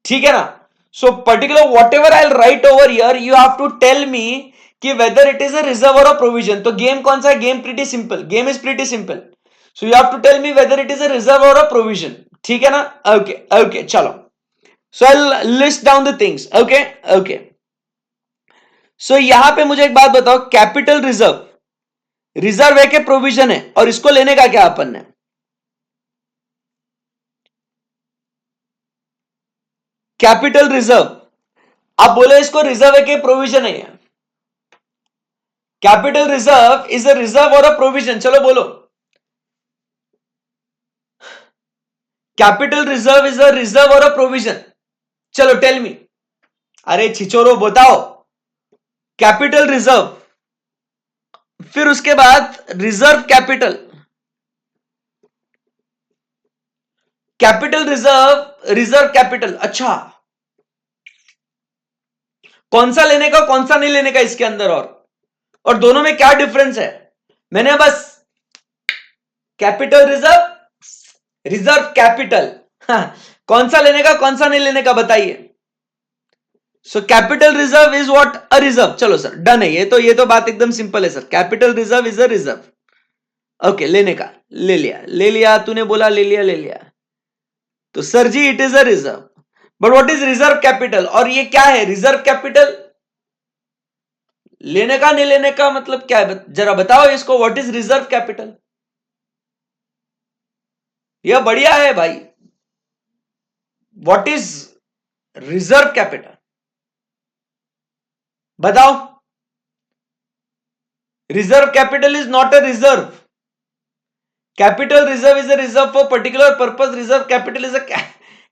ठीक है ना। So particular whatever I write over here, you have to tell me कि whether it is a reserve or a provision. तो गेम कौन सा है? Game pretty simple, game is pretty simple. So you have to tell me whether it is a reserve or a provision, ठीक है ना। Okay okay चलो, so I list down the things. Okay okay, so यहां पे मुझे एक बात बताओ, कैपिटल रिजर्व रिजर्व है कि प्रोविजन है, और इसको लेने का क्या अपन ने? कैपिटल रिजर्व, आप बोले इसको रिजर्व है कि प्रोविजन है? Capital reserve is a reserve or a provision, चलो बोलो। Capital reserve is a reserve or a provision, चलो टेल मी। अरे छिचोरो बताओ, कैपिटल रिजर्व, फिर उसके बाद reserve capital, capital reserve reserve capital. अच्छा, कौन सा लेने का कौन सा नहीं लेने का इसके अंदर, और दोनों में क्या डिफरेंस है? मैंने बस कैपिटल रिजर्व रिजर्व कैपिटल, कौन सा लेने का कौन सा नहीं लेने का बताइए। So capital reserve is what? A reserve. चलो सर डन है, ये तो बात एकदम सिंपल है sir, capital reserve is a reserve. Okay, लेने का ले लिया, ले लिया, तूने बोला ले लिया, ले लिया। तो sir ji it is a reserve, but what is reserve capital? और ये क्या है रिजर्व कैपिटल? लेने का नहीं लेने का मतलब क्या है, जरा बताओ इसको, व्हाट इज रिजर्व कैपिटल? यह बढ़िया है भाई, व्हाट इज रिजर्व कैपिटल बताओ। Reserve capital is not a reserve, capital reserve is a reserve for particular purpose, reserve capital is a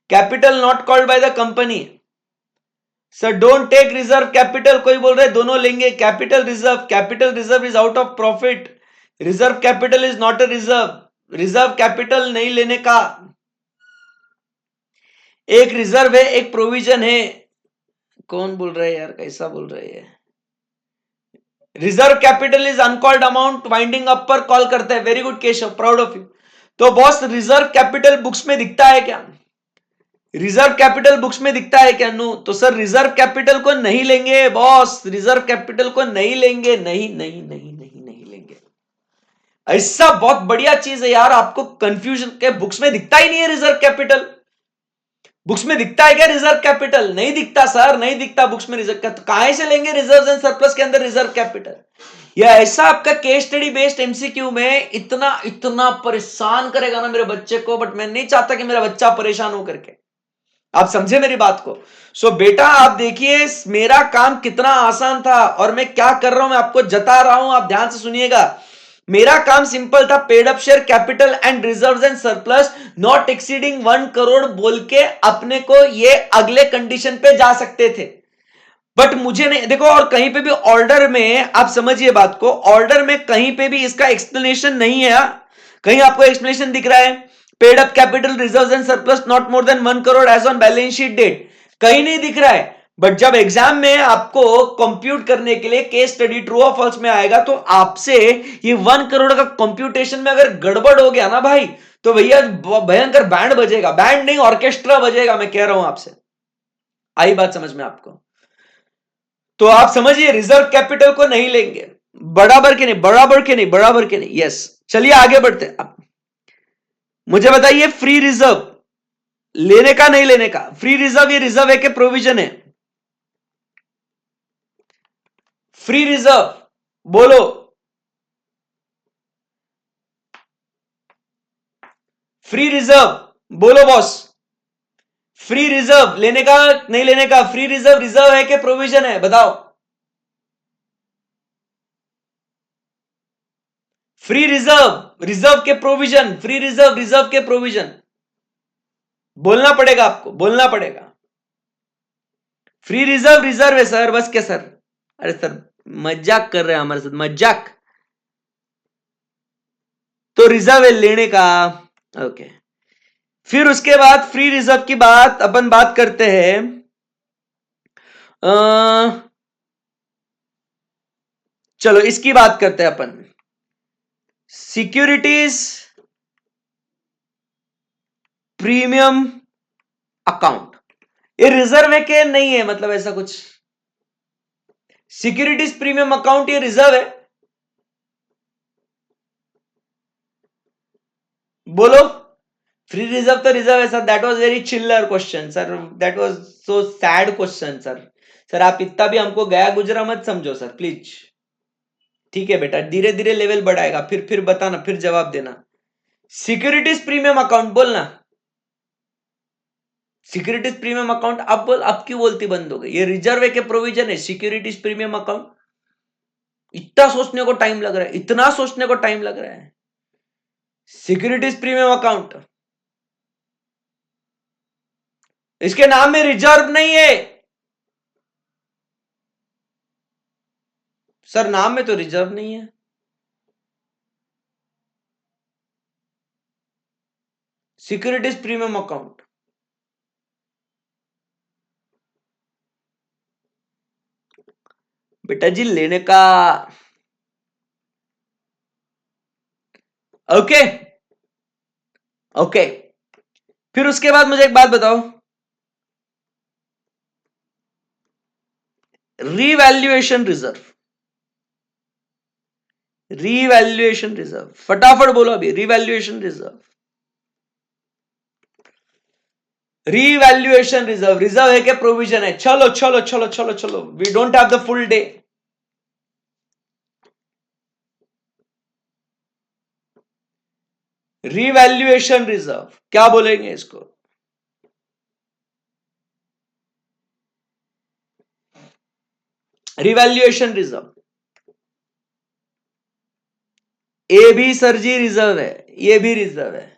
capital not called by the company. Sir don't take reserve capital, कोई बोल रहे दोनों लेंगे, capital reserve is out of profit, reserve capital is not a reserve, reserve capital नहीं लेने का। एक reserve है एक प्रोविजन है, कौन बोल रहे हैं यार, कैसा बोल रहे हैं? Reserve capital is uncalled amount, winding up पर कॉल करते हैं, very good Keshav, proud of you. तो बॉस रिजर्व कैपिटल बुक्स में दिखता है क्या? रिजर्व कैपिटल बुक्स में दिखता है क्या? नो, तो सर रिजर्व कैपिटल को नहीं लेंगे बॉस, रिजर्व कैपिटल को नहीं लेंगे, नहीं नहीं नहीं नहीं नहीं लेंगे। ऐसा बहुत बढ़िया चीज है यार, आपको कंफ्यूजन के बुक्स में दिखता ही नहीं है रिजर्व कैपिटल। बुक्स में दिखता है क्या रिजर्व कैपिटल? नहीं दिखता सर, नहीं दिखता बुक्स में रिजर्व कैपिटल, कहां से लेंगे रिजर्व एंड सरप्लस के अंदर रिजर्व कैपिटल? या ऐसा आपका केस स्टडी बेस्ड एमसीक्यू में इतना इतना परेशान करेगा ना मेरे बच्चे को, बट मैं नहीं चाहता कि मेरा बच्चा परेशान हो करके, आप समझे मेरी बात को। सो बेटा आप देखिए मेरा काम कितना आसान था, और मैं क्या कर रहा हूं मैं आपको जता रहा हूं, आप ध्यान से सुनिएगा। मेरा काम सिंपल था, paid up share capital and reserves and surplus not exceeding 1 crore बोल के अपने को ये अगले कंडीशन पे जा सकते थे, बट मुझे नहीं देखो, और कहीं पे भी ऑर्डर में आप समझिए बात को, ऑर्डर में कहीं पे भी इसका एक्सप्लेनेशन नहीं है। कहीं आपको एक्सप्लेनेशन दिख रहा है paid up capital reserves and surplus not more than 1 crore as on balance sheet date? कहीं नहीं दिख रहा है। बट जब एग्जाम में आपको कंप्यूट करने के लिए केस स्टडी ट्रू और फॉल्स में आएगा, तो आपसे ये 1 करोड़ का कंप्यूटेशन में अगर गड़बड़ हो गया ना भाई, तो भैया भयंकर बैंड बजेगा, बैंड नहीं ऑर्केस्ट्रा बजेगा, मैं कह रहा हूं आपसे। आई बात समझ में आपको? तो आप समझिए रिजर्व कैपिटल को नहीं लेंगे, बराबर के नहीं, बराबर के नहीं, बराबर के नहीं। यस, चलिए आगे बढ़ते अब। मुझे बताइए फ्री रिजर्व लेने का नहीं लेने का? फ्री रिजर्व ये रिजर्व है कि प्रोविजन है? फ्री रिजर्व बोलो, फ्री रिजर्व बोलो बॉस। फ्री रिजर्व लेने का नहीं लेने का? फ्री रिजर्व रिजर्व है कि प्रोविजन है बताओ? फ्री रिजर्व रिजर्व के प्रोविजन, फ्री रिजर्व रिजर्व के प्रोविजन, बोलना पड़ेगा आपको, बोलना पड़ेगा। फ्री रिजर्व रिजर्व है सर, बस क्या सर? अरे सर मजाक कर रहे हैं हमारे साथ, मजाक। तो रिजर्व है लेने का, ओके। फिर उसके बाद फ्री रिजर्व की बात अपन बात करते हैं। चलो इसकी बात करते हैं अपन, सिक्योरिटीज प्रीमियम अकाउंट। ये रिजर्व है कि नहीं है, मतलब ऐसा कुछ, सिक्योरिटीज प्रीमियम अकाउंट ये रिजर्व है? बोलो। फ्री रिजर्व तो रिजर्व है सर। दैट वाज वेरी चिल्लर question sir, that was so sad question sir. Sir आप इतना भी हमको गया गुजरा मत समझो सर प्लीज। ठीक है बेटा, धीरे धीरे लेवल बढ़ाएगा, फिर बताना, फिर जवाब देना। सिक्योरिटीज प्रीमियम अकाउंट बोलना। सिक्योरिटीज प्रीमियम अकाउंट अब बोल, अब क्यों बोलती बंद हो गई? ये रिजर्व के प्रोविजन है सिक्योरिटीज प्रीमियम अकाउंट। इतना सोचने को टाइम लग रहा है, इतना सोचने को टाइम लग रहा है। सिक्योरिटीज प्रीमियम अकाउंट, इसके नाम में रिजर्व नहीं है सर, नाम में तो रिजर्व नहीं है। सिक्योरिटीज प्रीमियम अकाउंट, बेटा जी लेने का। ओके ओके, फिर उसके बाद मुझे एक बात बताओ, रीवैल्यूएशन रिजर्व। रीवैल्यूएशन रिजर्व फटाफट बोलो अभी, revaluation reserve. Revaluation reserve reserve है क्या प्रोविजन है? चलो चलो चलो चलो चलो, we don't have the full day. Revaluation reserve क्या बोलेंगे इसको? रिवैल्यूएशन रिजर्व, ए भी सर जी रिजर्व है, ये भी रिजर्व है।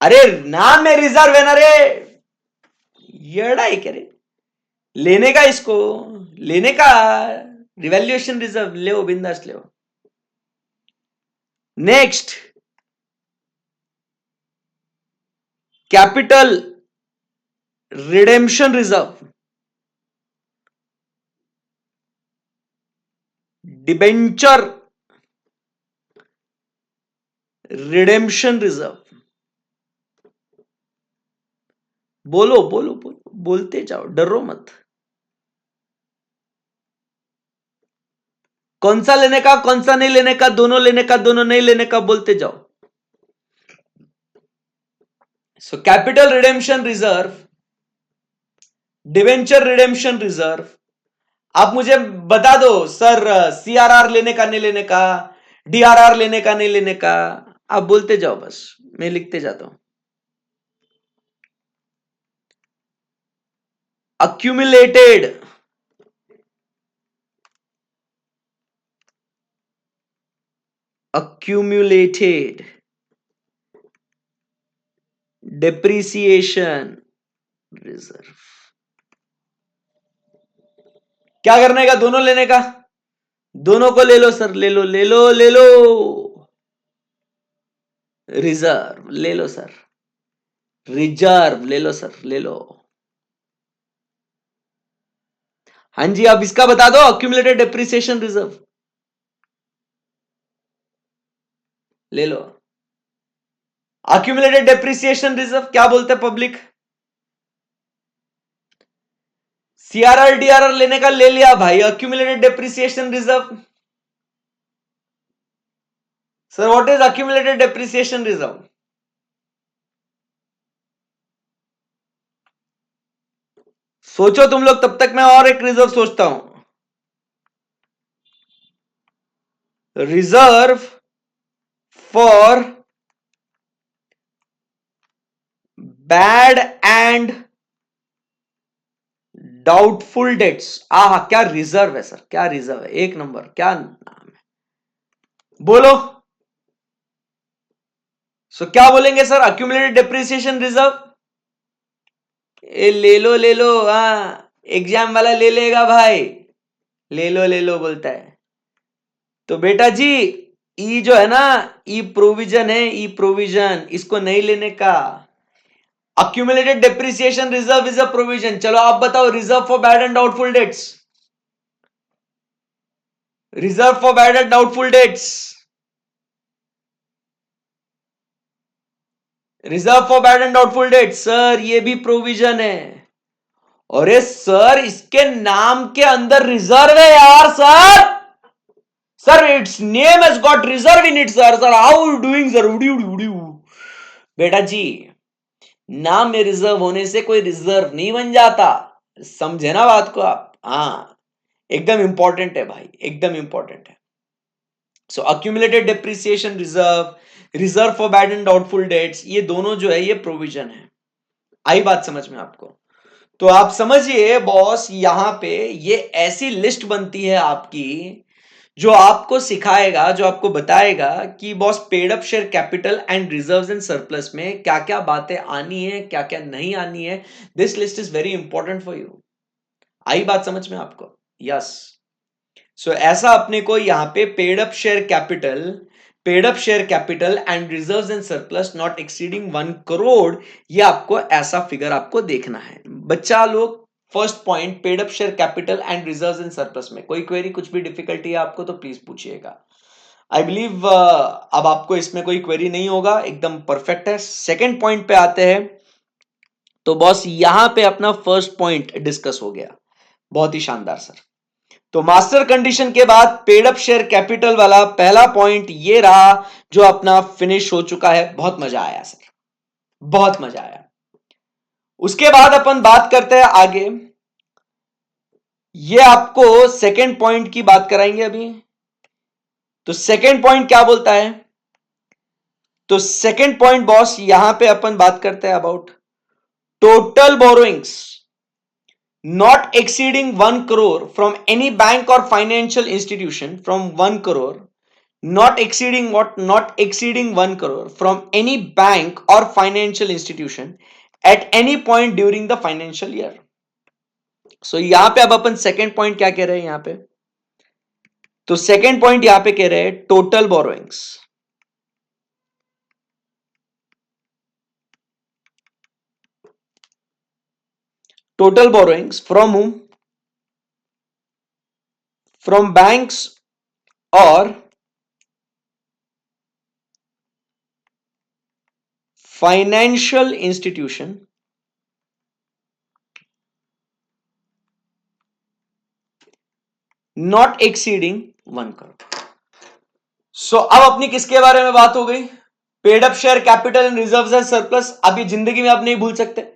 अरे नाम में रिजर्व है ना रे, येड़ा है क्या रे? लेने का इसको, लेने का। रिवैल्यूएशन रिजर्व ले, बिंदास ले। Next, capital redemption reserve, debenture redemption reserve. बोलो बोलो बोलो, बोलते जाओ, डरो मत। कौन सा लेने का, कौन सा नहीं लेने का, दोनों लेने का, दोनों नहीं लेने का, बोलते जाओ। So capital redemption reserve, debenture redemption reserve. आप मुझे बता दो सर, सीआरआर लेने का नहीं लेने का, डीआरआर लेने का नहीं लेने का, आप बोलते जाओ बस, मैं लिखते जाता हूं। accumulated accumulated depreciation reserve। क्या करने का? दोनों लेने का, दोनों को ले लो सर, ले लो ले लो ले लो। रिजर्व ले लो सर, रिजर्व ले लो सर, ले लो। हाँ जी, अब इसका बता दो, accumulated depreciation रिजर्व ले लो। accumulated depreciation रिजर्व क्या बोलते हैं पब्लिक? सीआरआर डीआरआर लेने का ले लिया भाई, accumulated depreciation reserve. Sir what is accumulated depreciation reserve? सोचो तुम लोग, तब तक मैं और एक रिजर्व सोचता हूं। Reserve for bad and doubtful dates. आहा क्या रिजर्व है सर, क्या रिजर्व है, एक नंबर, क्या नाम है, बोलो। सो क्या बोलेंगे सर? Accumulated depreciation reserve. ले लो, हाँ एग्जाम वाला ले लेगा भाई, ले लो बोलता है। तो बेटा जी ई जो है ना, ई प्रोविजन है, ई प्रोविजन, इसको नहीं लेने का। Accumulated depreciation reserve is a provision. चलो आप बताओ, reserve for bad and doubtful dates, reserve for bad and doubtful dates, reserve for bad and doubtful dates, sir ये भी प्रोविजन है। अरे सर, इसके नाम के अंदर रिजर्व है यार sir. Sir it's name has got reserve in it sir. Sir how you doing sir? उड़ी उड़ी उड़ी बेटा जी, नाम में रिजर्व होने से कोई रिजर्व नहीं बन जाता। समझे ना बात को आप? हाँ, एकदम इंपॉर्टेंट है भाई, एकदम इंपॉर्टेंट है। So accumulated depreciation reserve, reserve for bad and doubtful debts, ये दोनों जो है ये प्रोविजन है। आई बात समझ में आपको? तो आप समझिए बॉस, यहां पे ये ऐसी लिस्ट बनती है आपकी, जो आपको सिखाएगा, जो आपको बताएगा कि boss paid up share capital and reserves and surplus में क्या क्या बातें आनी है, क्या क्या नहीं आनी है। This list is very important for you. आई बात समझ में आपको? यस। सो ऐसा अपने को यहां पे paid up share capital and reserves and surplus not exceeding 1 crore, ये आपको ऐसा फिगर आपको देखना है बच्चा लोग। First point, paid up share capital and reserves and surplus में कोई क्वेरी, कुछ भी डिफिकल्टी है आपको तो प्लीज पूछिएगा। आई बिलीव अब आपको इसमें कोई क्वेरी नहीं होगा, एकदम परफेक्ट है। सेकेंड पॉइंट पे आते हैं। तो बॉस यहां पे अपना फर्स्ट पॉइंट डिस्कस हो गया, बहुत ही शानदार सर। तो मास्टर कंडीशन के बाद पेड अप शेयर कैपिटल वाला पहला पॉइंट ये रहा, जो अपना फिनिश हो चुका है। बहुत मजा आया सर, बहुत मजा आया। उसके बाद अपन बात करते हैं आगे। ये आपको सेकंड पॉइंट की बात कराएंगे अभी। तो सेकंड पॉइंट क्या बोलता है? तो सेकंड पॉइंट बॉस यहां पे अपन बात करते हैं about total borrowings not exceeding 1 crore from any bank or financial institution from 1 crore, not exceeding what? Not exceeding 1 crore from any bank or financial institution at any point during the financial year. So यहां पे अब अपन second point क्या कह रहे हैं यहां पे? तो सेकेंड पॉइंट यहां पे कह रहे हैं total borrowings, total borrowings from whom? From banks or financial institution not exceeding 1 crore. सो अब अपनी किसके बारे में बात हो गई? Paid up share capital and reserves and surplus. अभी जिंदगी में आप नहीं भूल सकते,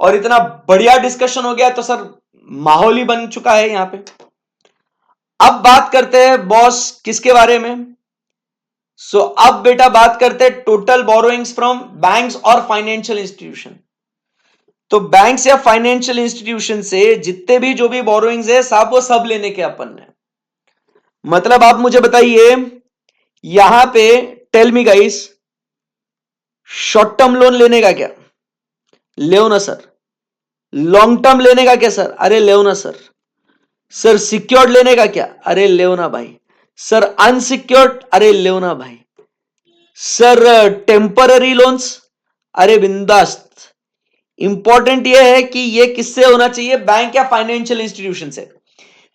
और इतना बढ़िया डिस्कशन हो गया तो सर माहौल ही बन चुका है यहां पे। अब बात करते हैं बॉस किसके बारे में? सो अब बेटा बात करते हैं total borrowings from banks or financial institution. तो बैंक्स या फाइनेंशियल इंस्टीट्यूशन से जितने भी जो भी बोरोइंग्स है साहब, वो सब लेने के अपन ने। मतलब आप मुझे बताइए यहां पे, tell me guys, short term loan लेने का क्या? ले ना सर। लॉन्ग टर्म लेने का क्या सर? अरे ले ना सर। सर सिक्योर्ड लेने का क्या? अरे ले ना भाई। Sir unsecured? अरे ले ना भाई। Sir temporary loans? अरे बिंदास्त। इंपॉर्टेंट यह है कि यह किससे होना चाहिए? बैंक या फाइनेंशियल इंस्टीट्यूशन से।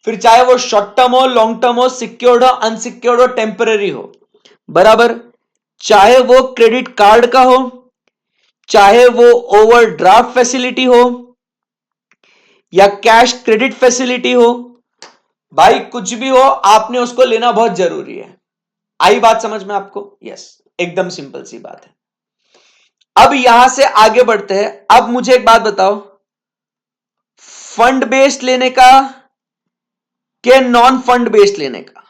फिर चाहे वो शॉर्ट टर्म हो, लॉन्ग टर्म हो, सिक्योर्ड हो, अनसिक्योर्ड हो, टेम्पररी हो, बराबर। चाहे वो क्रेडिट कार्ड का हो, चाहे वो ओवरड्राफ्ट फैसिलिटी हो, या कैश क्रेडिट फैसिलिटी हो, भाई कुछ भी हो, आपने उसको लेना बहुत जरूरी है। आई बात समझ में आपको? यस, एकदम सिंपल सी बात है। अब यहां से आगे बढ़ते हैं। अब मुझे एक बात बताओ, फंड बेस्ड लेने का कि नॉन फंड बेस्ड लेने का?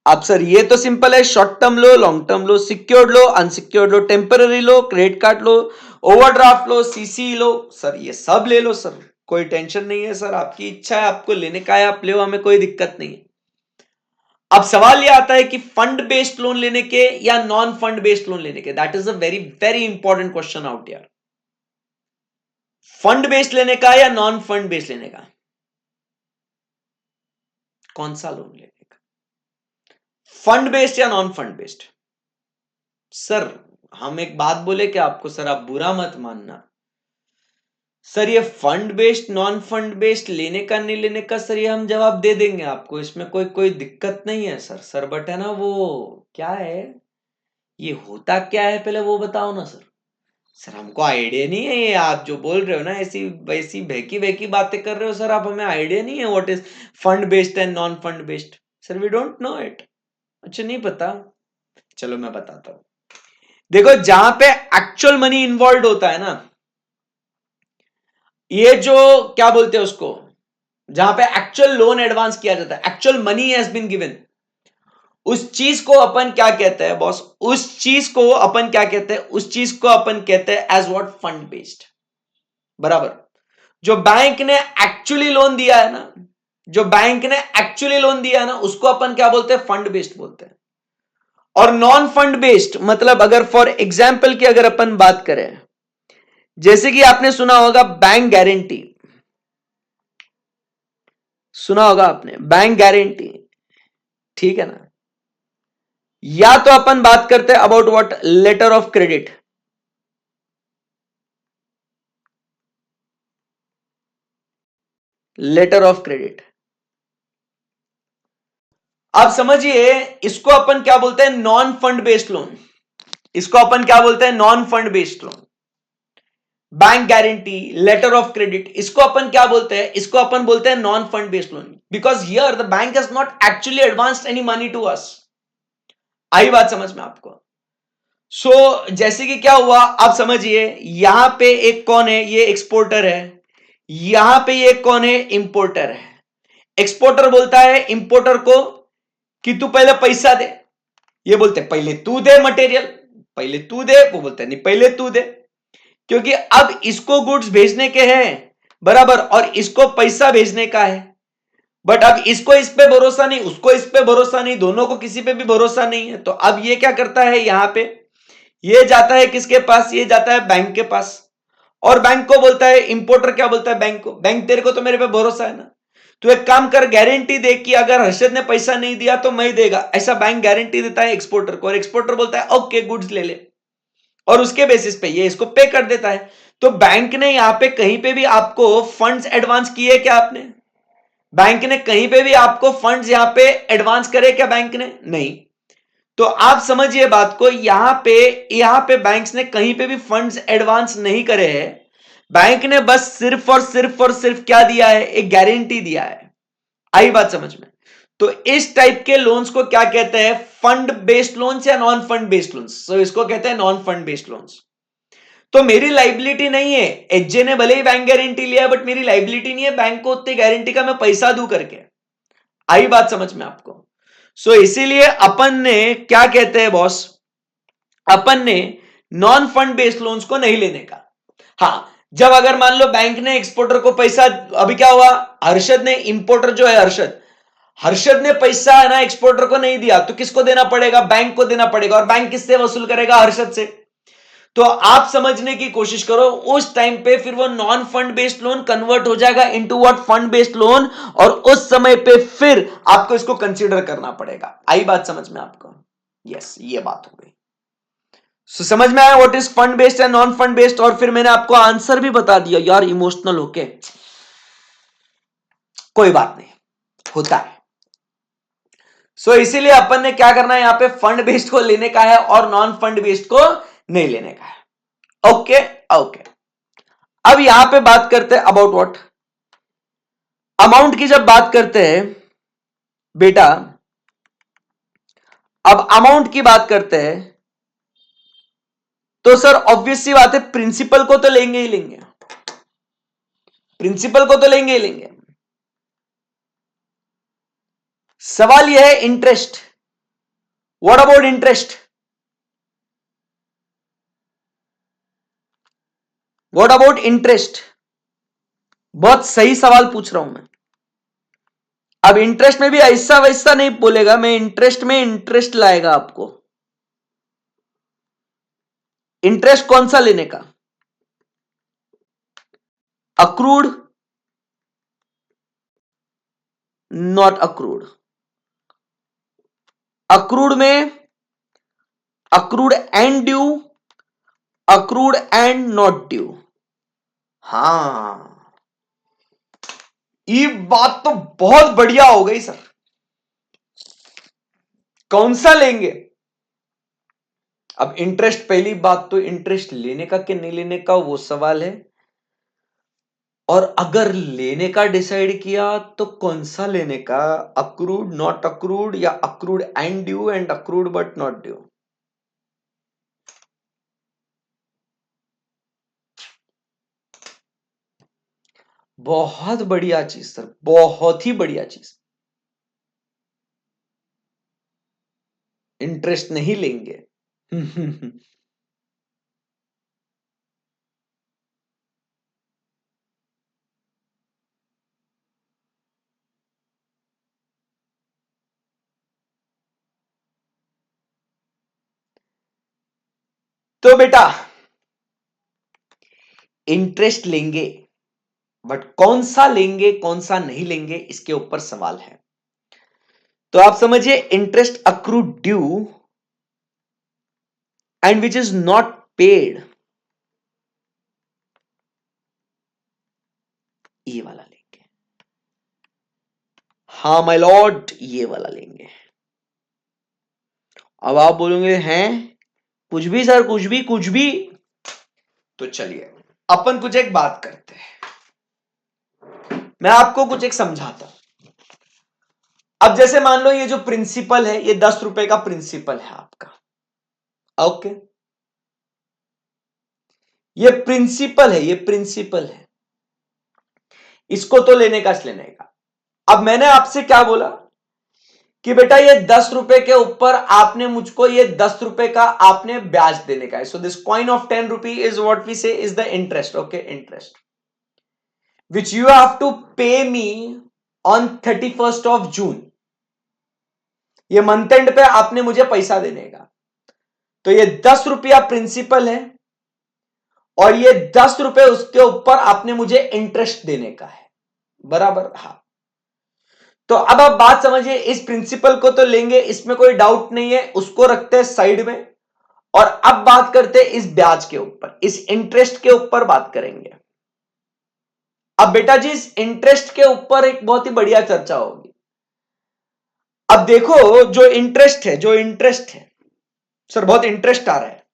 अब सर ये तो सिंपल है, शॉर्ट टर्म लो, लॉन्ग टर्म लो, सिक्योर्ड लो, अनसिक्योर्ड लो, टेम्पररी लो, क्रेडिट कार्ड लो, ओवरड्राफ्ट लो, सीसी लो, सर ये सब ले लो सर, कोई टेंशन नहीं है सर, आपकी इच्छा है, आपको लेने का है आप ले, हमें कोई दिक्कत नहीं है। अब सवाल यह आता है कि फंड बेस्ड लोन लेने के या नॉन फंड बेस्ड लोन लेने के। That is a very very important question out यार। फंड बेस्ड लेने का या नॉन फंड बेस्ड लेने का? कौन सा लोन लेने का? फंड बेस्ड या नॉन फंड बेस्ड? सर हम एक बात बोले क्या आपको, सर आप बुरा मत मानना सर, ये fund based non fund based लेने का नहीं लेने का सर ये हम जवाब दे देंगे आपको, इसमें कोई कोई दिक्कत नहीं है सर बट है ना वो क्या है, ये होता क्या है पहले वो बताओ ना सर। सर हमको आइडिया नहीं है, ये आप जो बोल रहे हो ना ऐसी वैसी बहकी बहकी बातें कर रहे हो सर आप, हमें आइडिया नहीं है what is fund based and non fund based. Sir we don't know it. अच्छा नहीं पता, चलो मैं बताता हूं। देखो जहां पे एक्चुअल मनी इन्वॉल्व होता है ना, ये जो क्या बोलते हैं उसको, जहां पे एक्चुअल लोन एडवांस किया जाता है, actual money has been given, उस चीज को अपन क्या कहते हैं बॉस, उस चीज को अपन क्या कहते हैं, उस चीज को अपन कहते हैं एज व्हाट, फंड बेस्ड। बराबर। जो बैंक ने एक्चुअली लोन दिया है ना, जो बैंक ने एक्चुअली लोन दिया है ना, उसको अपन क्या बोलते हैं, फंड बेस्ड बोलते हैं। और नॉन फंड बेस्ड मतलब अगर फॉर एग्जाम्पल की अगर अपन बात करें, जैसे कि आपने सुना होगा बैंक गारंटी, सुना होगा आपने बैंक गारंटी, ठीक है ना। या तो अपन बात करते हैं about what, letter of credit. Letter of credit, आप समझिए इसको अपन क्या बोलते हैं, नॉन फंड बेस्ड लोन। इसको अपन क्या बोलते हैं, non fund based loan. Bank guarantee, letter of credit, इसको अपन क्या बोलते हैं, इसको अपन बोलते हैं non fund based loan, because here the bank has not actually advanced any money to us. आई बात समझ में आपको? जैसे कि क्या हुआ आप समझिए, यहां पे एक कौन है, ये एक्सपोर्टर है, यहां पे ये कौन है, इंपोर्टर है। एक्सपोर्टर बोलता है इंपोर्टर को कि तू पहले पैसा दे, ये बोलते पहले तू दे मटेरियल, पहले तू दे, वो बोलते नहीं पहले तू दे, क्योंकि अब इसको गुड्स भेजने के हैं, बराबर, और इसको पैसा भेजने का है। बट अब इसको इस पे भरोसा नहीं, उसको इस पे भरोसा नहीं, दोनों को किसी पे भी भरोसा नहीं है, तो अब ये क्या करता है, यहां पे ये जाता है किसके पास, ये जाता है बैंक के पास, और बैंक को बोलता है, इंपोर्टर क्या बोलता है बैंक को, बैंक तेरे को तो मेरे पे भरोसा है ना, तो एक काम कर, गारंटी दे कि अगर हर्षद ने पैसा नहीं दिया तो मैं देगा, ऐसा बैंक गारंटी देता है एक्सपोर्टर को, और एक्सपोर्टर बोलता है ओके गुड्स ले ले, और उसके बेसिस पे ये इसको पे कर देता है। तो बैंक ने यहां पे कहीं पे भी आपको फंड्स एडवांस किए क्या आपने, बैंक ने कहीं पे भी आपको फंड्स यहां पे एडवांस करे क्या बैंक ने, नहीं। तो आप समझिए बात को, यहां पे बैंक्स ने कहीं पे भी फंड्स एडवांस नहीं करे हैं, बैंक ने बस सिर्फ और सिर्फ और सिर्फ क्या दिया है, एक गारंटी दिया है। आई बात समझ में? तो इस टाइप के लोन्स को क्या कहते हैं, फंड बेस्ड लोन्स या नॉन फंड बेस्ड लोन्स। सो इसको कहते हैं नॉन फंड बेस्ड लोन्स। तो मेरी लाइबिलिटी नहीं है, एचजे ने भले ही बैंक गारंटी लिया, बट मेरी लाइबिलिटी नहीं है बैंक को उतनी गारंटी का मैं पैसा दूं करके। आई बात समझ में आपको? इसीलिए अपन ने क्या कहते हैं बॉस, अपन ने नॉन फंड बेस्ड लोन्स को नहीं लेने का। हाँ, जब अगर मान लो बैंक ने एक्सपोर्टर को पैसा, अभी क्या हुआ, हर्षद ने, इंपोर्टर जो है हर्षद, हर्षद ने पैसा है ना एक्सपोर्टर को नहीं दिया, तो किसको देना पड़ेगा, बैंक को देना पड़ेगा, और बैंक किससे वसूल करेगा, हर्षद से। तो आप समझने की कोशिश करो, उस टाइम पे फिर वो non fund based loan convert हो जाएगा into what, fund based loan, और उस समय पे फिर आपको इसको कंसीडर करना पड़ेगा। आई बात समझ में आपको? यस, ये बात हो गई। समझ में आया what is fund based and non fund based, और फिर मैंने आपको आंसर भी बता दिया यार, इमोशनल होके, कोई बात नहीं, होता है। इसीलिए अपन ने क्या करना है, यहां पे फंड बेस्ड को लेने का है और नॉन फंड बेस्ड को नहीं लेने का है। ओके ओके, अब यहां पे बात करते हैं अबाउट व्हाट, अमाउंट की जब बात करते हैं बेटा, अब अमाउंट की बात करते हैं, तो सर ऑब्वियस सी बात है, प्रिंसिपल को तो लेंगे ही लेंगे, प्रिंसिपल को तो लेंगे ही लेंगे। सवाल यह है interest, what about interest, what about interest, बहुत सही सवाल पूछ रहा हूं मैं। अब इंटरेस्ट में भी ऐसा वैसा नहीं बोलेगा, मैं इंटरेस्ट में इंटरेस्ट लाएगा आपको। इंटरेस्ट कौन सा लेने का, अक्रूड, नॉट अक्रूड, अक्रूड में accrued and due, accrued and not due. हाँ, ये बात तो बहुत बढ़िया हो गई सर। कौन सा लेंगे? अब इंटरेस्ट, पहली बात तो इंटरेस्ट लेने का कि नहीं लेने का वो सवाल है, और अगर लेने का डिसाइड किया तो कौन सा लेने का, अक्रूड, नॉट अक्रूड, या accrued and due and accrued but not due. बहुत बढ़िया चीज सर, बहुत ही बढ़िया चीज। इंटरेस्ट नहीं लेंगे। तो बेटा इंटरेस्ट लेंगे, बट कौन सा लेंगे कौन सा नहीं लेंगे इसके ऊपर सवाल है। तो आप समझिए, interest accrued due and which is not paid, ये वाला लेंगे। हाँ माय लॉर्ड, ये वाला लेंगे। अब आप बोलोगे हैं कुछ भी सर, कुछ भी कुछ भी। तो चलिए अपन कुछ एक बात करते हैं, मैं आपको कुछ एक समझाता हूं। अब जैसे मान लो ये जो प्रिंसिपल है, ये 10 रुपए का प्रिंसिपल है आपका, ओके। ये प्रिंसिपल है, ये प्रिंसिपल है, इसको तो लेने का लेने का। अब मैंने आपसे क्या बोला कि बेटा ये 10 रुपए के ऊपर आपने मुझको ये 10 रुपए का आपने ब्याज देने का है। So this coin of 10 rupee is what we say is the interest, okay, interest which you have to pay me on 31st of June. ये मंथ एंड पे आपने मुझे पैसा देने का। तो ये 10 रुपया प्रिंसिपल है और ये 10 रुपए उसके ऊपर आपने मुझे इंटरेस्ट देने का है, बराबर। हाँ, तो अब आप बात समझिए, इस प्रिंसिपल को तो लेंगे, इसमें कोई डाउट नहीं है, उसको रखते हैं साइड में। और अब बात करते हैं इस ब्याज के ऊपर, इस इंटरेस्ट के ऊपर बात करेंगे। अब बेटा जी इस इंटरेस्ट के ऊपर एक बहुत ही बढ़िया चर्चा होगी। अब देखो जो इंटरेस्ट है, जो इंटरेस्ट है सर, बहुत इंटरेस्ट आ रहा है।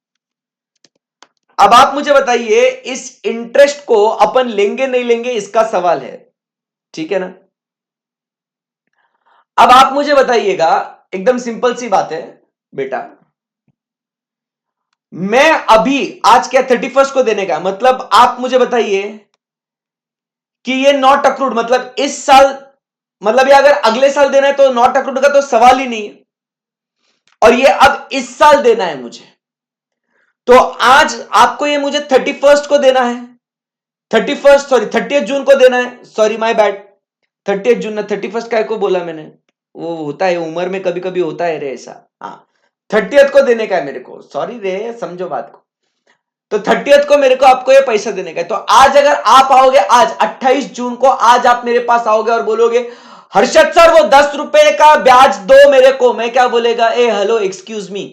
अब आप मुझे बताइए इस इंटरेस्ट को अपन लेंगे नहीं लेंगे इसका सवाल है, ठीक है ना। अब आप मुझे बताइएगा, एकदम सिंपल सी बात है बेटा, मैं अभी आज क्या 31st को देने का, मतलब आप मुझे बताइए कि ये नॉट अक्रूड, मतलब इस साल, मतलब ये अगर अगले साल देना है तो नॉट अक्रूड का तो सवाल ही नहीं है, और ये अब इस साल देना है मुझे। तो आज आपको ये मुझे 31st को देना है, 31st सॉरी 30th जून को देना है, सॉरी माय बैड, 30th जून ना, 31st काय को बोला मैंने, वो होता है उम्र में कभी कभी होता है रे ऐसा। हाँ, 30th को देने का है मेरे को, सॉरी रे, समझो बात को। तो 30th को मेरे को आपको ये पैसा देने का है। तो आज अगर आप आओगे, आज 28 जून को आज आप मेरे पास आओगे और बोलोगे हर्षद सर वो 10 रुपए का ब्याज दो मेरे को, मैं क्या बोलेगा, ए हेलो एक्सक्यूज मी,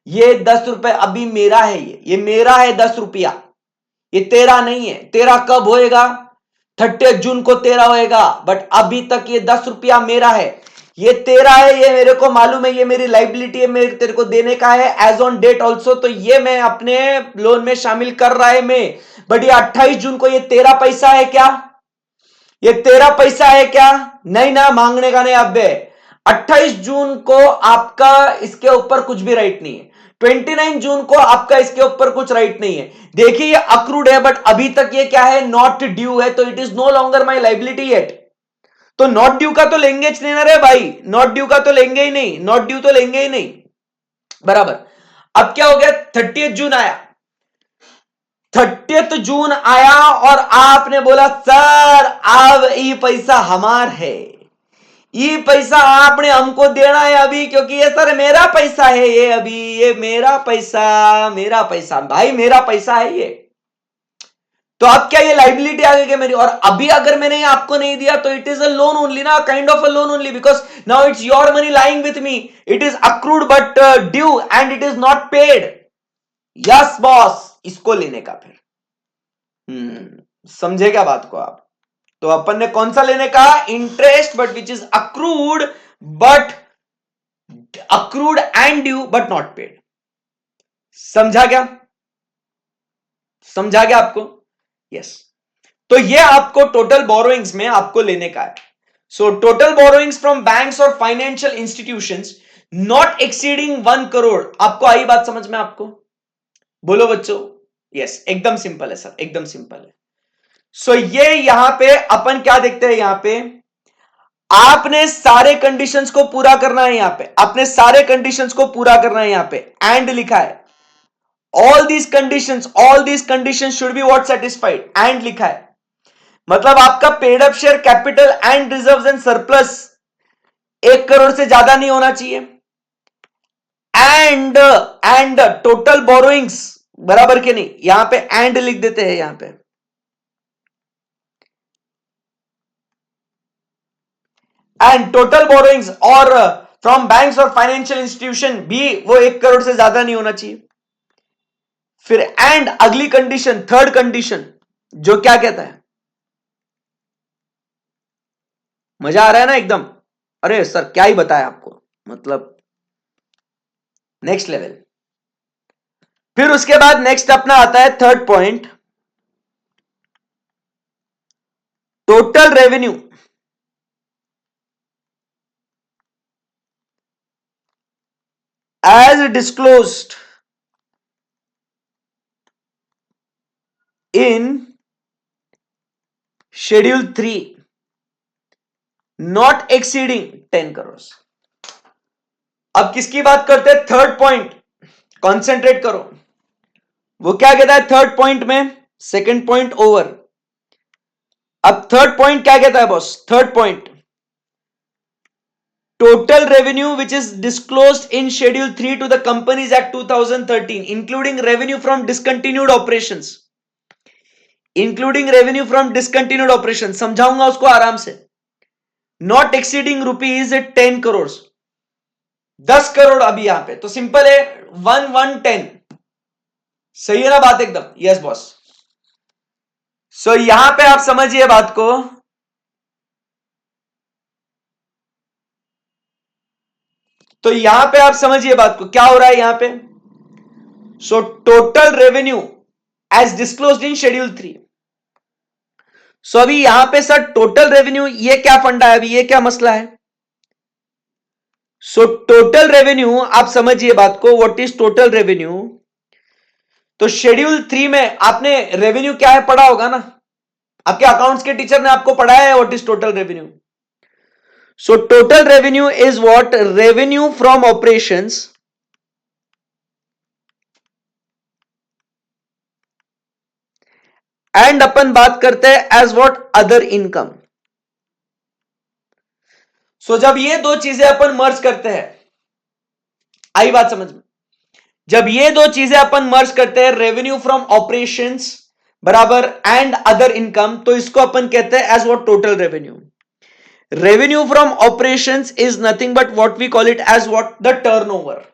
ये 10 रुपए अभी मेरा है, ये मेरा है 10 रुपया, ये तेरा नहीं है। तेरा कब होएगा, 30 जून को तेरा होएगा, बट अभी तक ये 10 रुपया मेरा है, ये तेरा है, ये मेरे को मालूम है, ये मेरी लाइबिलिटी है, मेरे तेरे को देने का है एज ऑन डेट ऑल्सो, तो ये मैं अपने लोन में शामिल कर रहा है मैं। बट ये 28 जून को ये तेरा पैसा है क्या, ये तेरा पैसा है क्या, नहीं ना, मांगने का नहीं। अब 28 जून को आपका इसके ऊपर कुछ भी राइट नहीं है, 29 जून को आपका इसके ऊपर कुछ राइट नहीं है। देखिए ये अक्रूड है बट अभी तक ये क्या है, नॉट ड्यू है, तो it is no longer my liability yet. तो नॉट ड्यू का तो लेंगे नहीं ना रे भाई, नॉट ड्यू का तो लेंगे ही नहीं, नॉट ड्यू तो लेंगे ही नहीं, बराबर। अब क्या हो गया, 30th जून आया, 30th जून आया और आपने बोला सर अब ये पैसा हमार है, ये पैसा आपने हमको देना है अभी, क्योंकि ये सर मेरा पैसा है, ये अभी ये मेरा पैसा, मेरा पैसा भाई, मेरा पैसा है ये। तो अब क्या ये लाइबिलिटी आ गई क्या मेरी? और अभी अगर मैंने ये आपको नहीं दिया तो it is a loan only ना, kind of a loan only, because now it's your money lying with me, it is accrued but due and it is not paid. Yes boss, इसको लेने का फिर समझे क्या बात को आप? तो अपन ने कौन सा लेने का? Interest but which is but accrued and due but not paid. समझा क्या? समझा क्या आपको? यस। तो ये आपको टोटल बोरोइंग्स में आपको लेने का है। So total borrowings from banks or financial institutions not exceeding 1 crore. आपको आई बात समझ में? आपको बोलो बच्चों। यस, एकदम सिंपल है सर, एकदम सिंपल है। सो ये यहां पे अपन क्या देखते हैं? यहां पे आपने सारे कंडीशंस को पूरा करना है। यहां पे आपने सारे कंडीशंस को पूरा करना है। यहां पे एंड लिखा है, all these conditions should be what satisfied, and लिखा है। मतलब आपका paid up share capital and reserves and surplus 1 crore से ज्यादा नहीं होना चाहिए। एंड टोटल बोरोइंग्स बराबर के नहीं, यहां पे एंड लिख देते हैं यहां पे। एंड टोटल बोरोइंग्स और from banks or financial institution भी वो 1 करोड़ से ज्यादा नहीं होना चाहिए। फिर एंड अगली कंडीशन, थर्ड कंडीशन, जो क्या कहता है? मजा आ रहा है ना एकदम? अरे सर क्या ही बताया आपको, मतलब नेक्स्ट लेवल। फिर उसके बाद नेक्स्ट अपना आता है third point, total revenue as disclosed in schedule 3 not exceeding 10 crore. अब किसकी बात करते हैं? थर्ड पॉइंट, कॉन्सेंट्रेट करो। वो क्या कहता है थर्ड पॉइंट में? Second point over. अब थर्ड पॉइंट क्या कहता है boss? Third point, total revenue which is disclosed in schedule 3 to the companies act 2013 including revenue from discontinued operations, समझाऊंगा उसको आराम से। Not exceeding rupees 10 crore, 10 crore अभी यहां पे तो सिंपल है, 1110। सही है ना बात एकदम? Yes boss. सो यहां पे आप समझिए बात को। तो यहां पे आप समझिए बात को, क्या हो रहा है यहां पे? So total revenue as disclosed in schedule 3। So अभी यहां पे सर टोटल रेवेन्यू, ये क्या फंडा है? अभी ये क्या मसला है? सो टोटल रेवेन्यू आप समझिए बात को, व्हाट इज टोटल रेवेन्यू? तो शेड्यूल 3 में आपने रेवेन्यू क्या है पढ़ा होगा ना, आपके अकाउंट्स के टीचर ने आपको पढ़ाया है what is total revenue. So total revenue is what? Revenue from operations and अपन बात करते हैं एज व्हाट? Other income. सो जब ये दो चीजें अपन मर्ज करते हैं, आई बात समझ में? जब ये दो चीजें अपन मर्ज करते हैं, रेवेन्यू फ्रॉम ऑपरेशंस बराबर एंड अदर इनकम, तो इसको अपन कहते हैं as what? Total revenue. Revenue from operations is nothing but what we call it as what? The turnover.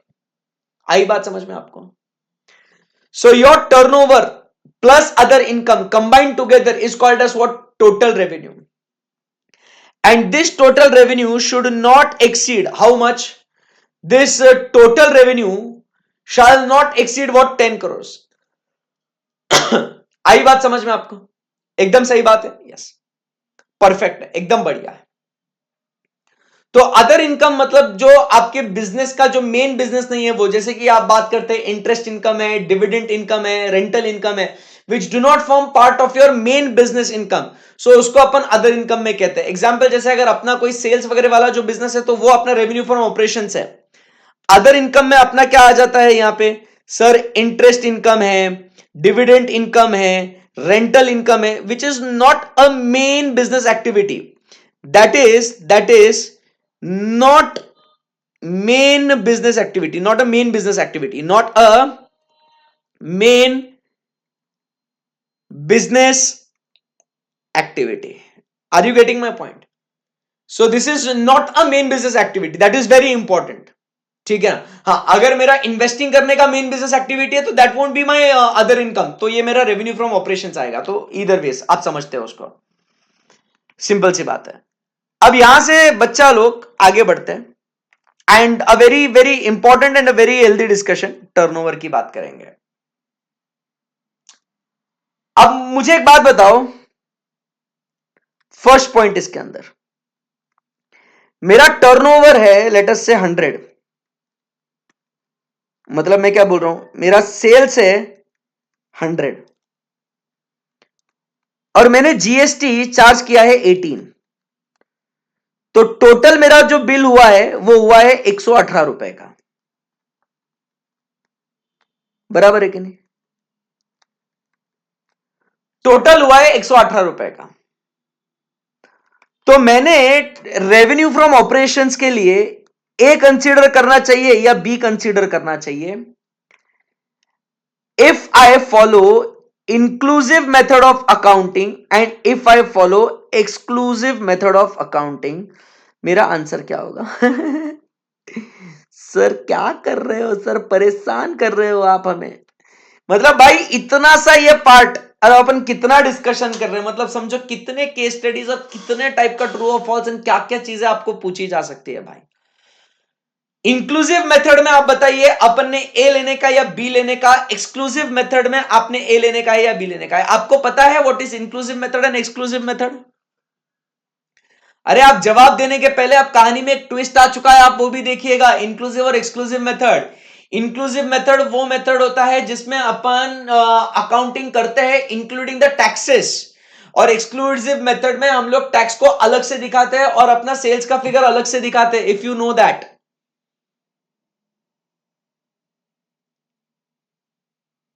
आई बात समझ में आपको? So your turnover plus other income combined together is called as what? Total revenue. And this total revenue should not exceed how much? This total revenue shall not exceed what? 10 crores. आई बात समझ में आपको? एकदम सही बात है। Yes, perfect है, एकदम बढ़िया है। तो अदर इनकम मतलब जो आपके बिजनेस का जो मेन बिजनेस नहीं है वो, जैसे कि आप बात करते हैं इंटरेस्ट इनकम है, डिविडेंड इनकम है, रेंटल इनकम है, which do not form part of your main business income, so उसको अपन अदर इनकम में कहते हैं। एग्जांपल जैसे अगर अपना कोई सेल्स वगैरह वाला जो बिजनेस है तो वो अपना रेवेन्यू फ्रॉम ऑपरेशंस है। अदर इनकम में अपना क्या आ जाता है यहां पे? सर इंटरेस्ट इनकम है, डिविडेंड इनकम है, रेंटल इनकम है, which is not a main business activity, that is not main business activity, not a main business activity, not a main business activity. Are you getting my point? So this is not a main business activity. That is very important. ठीक है ना? हाँ, अगर मेरा investing करने का main business activity है तो that won't be my other income, तो ये मेरा रेवेन्यू फ्रॉम ऑपरेशंस आएगा. तो इधर वेज आप समझते हो उसको. सिंपल सी बात है. अब यहां से बच्चा लोग आगे बढ़ते हैं and a very very important and a very healthy discussion, turnover की बात करेंगे. अब मुझे एक बात बताओ, फर्स्ट पॉइंट इसके अंदर, मेरा टर्नओवर है लेट अस से 100, मतलब मैं क्या बोल रहा हूं, मेरा सेल्स है 100 और मैंने जीएसटी चार्ज किया है 18, तो टोटल मेरा जो बिल हुआ है वो हुआ है 118 रुपए का. बराबर है कि नहीं? टोटल हुआ है 118 रुपए का. तो मैंने रेवेन्यू फ्रॉम ऑपरेशंस के लिए ए कंसीडर करना चाहिए या बी कंसीडर करना चाहिए? If I follow inclusive method of accounting and if I follow exclusive method of accounting, मेरा आंसर क्या होगा? सर क्या कर रहे हो सर, परेशान कर रहे हो आप हमें. मतलब भाई इतना सा ये पार्ट और अपन कितना डिस्कशन कर रहे हैं, मतलब समझो कितने केस स्टडीज और कितने टाइप का ट्रू और फॉल्स एंड क्या क्या चीजें आपको पूछी जा सकती है भाई. इंक्लूसिव मेथड में आप बताइए अपन ने ए लेने का या बी लेने का, एक्सक्लूसिव मेथड में आपने ए लेने का है या बी लेने का है. आपको पता है what is inclusive method and exclusive method? अरे आप जवाब देने के पहले आप कहानी में एक ट्विस्ट आ चुका है, आप वो भी देखिएगा. इंक्लूसिव और एक्सक्लूसिव मेथड, इंक्लूसिव मेथड वो मेथड होता है जिसमें अपन अकाउंटिंग करते हैं इंक्लूडिंग द टैक्सेस, और एक्सक्लूसिव मेथड में हम लोग टैक्स को अलग से दिखाते हैं और अपना सेल्स का फिगर अलग से दिखाते हैं. इफ यू नो दैट,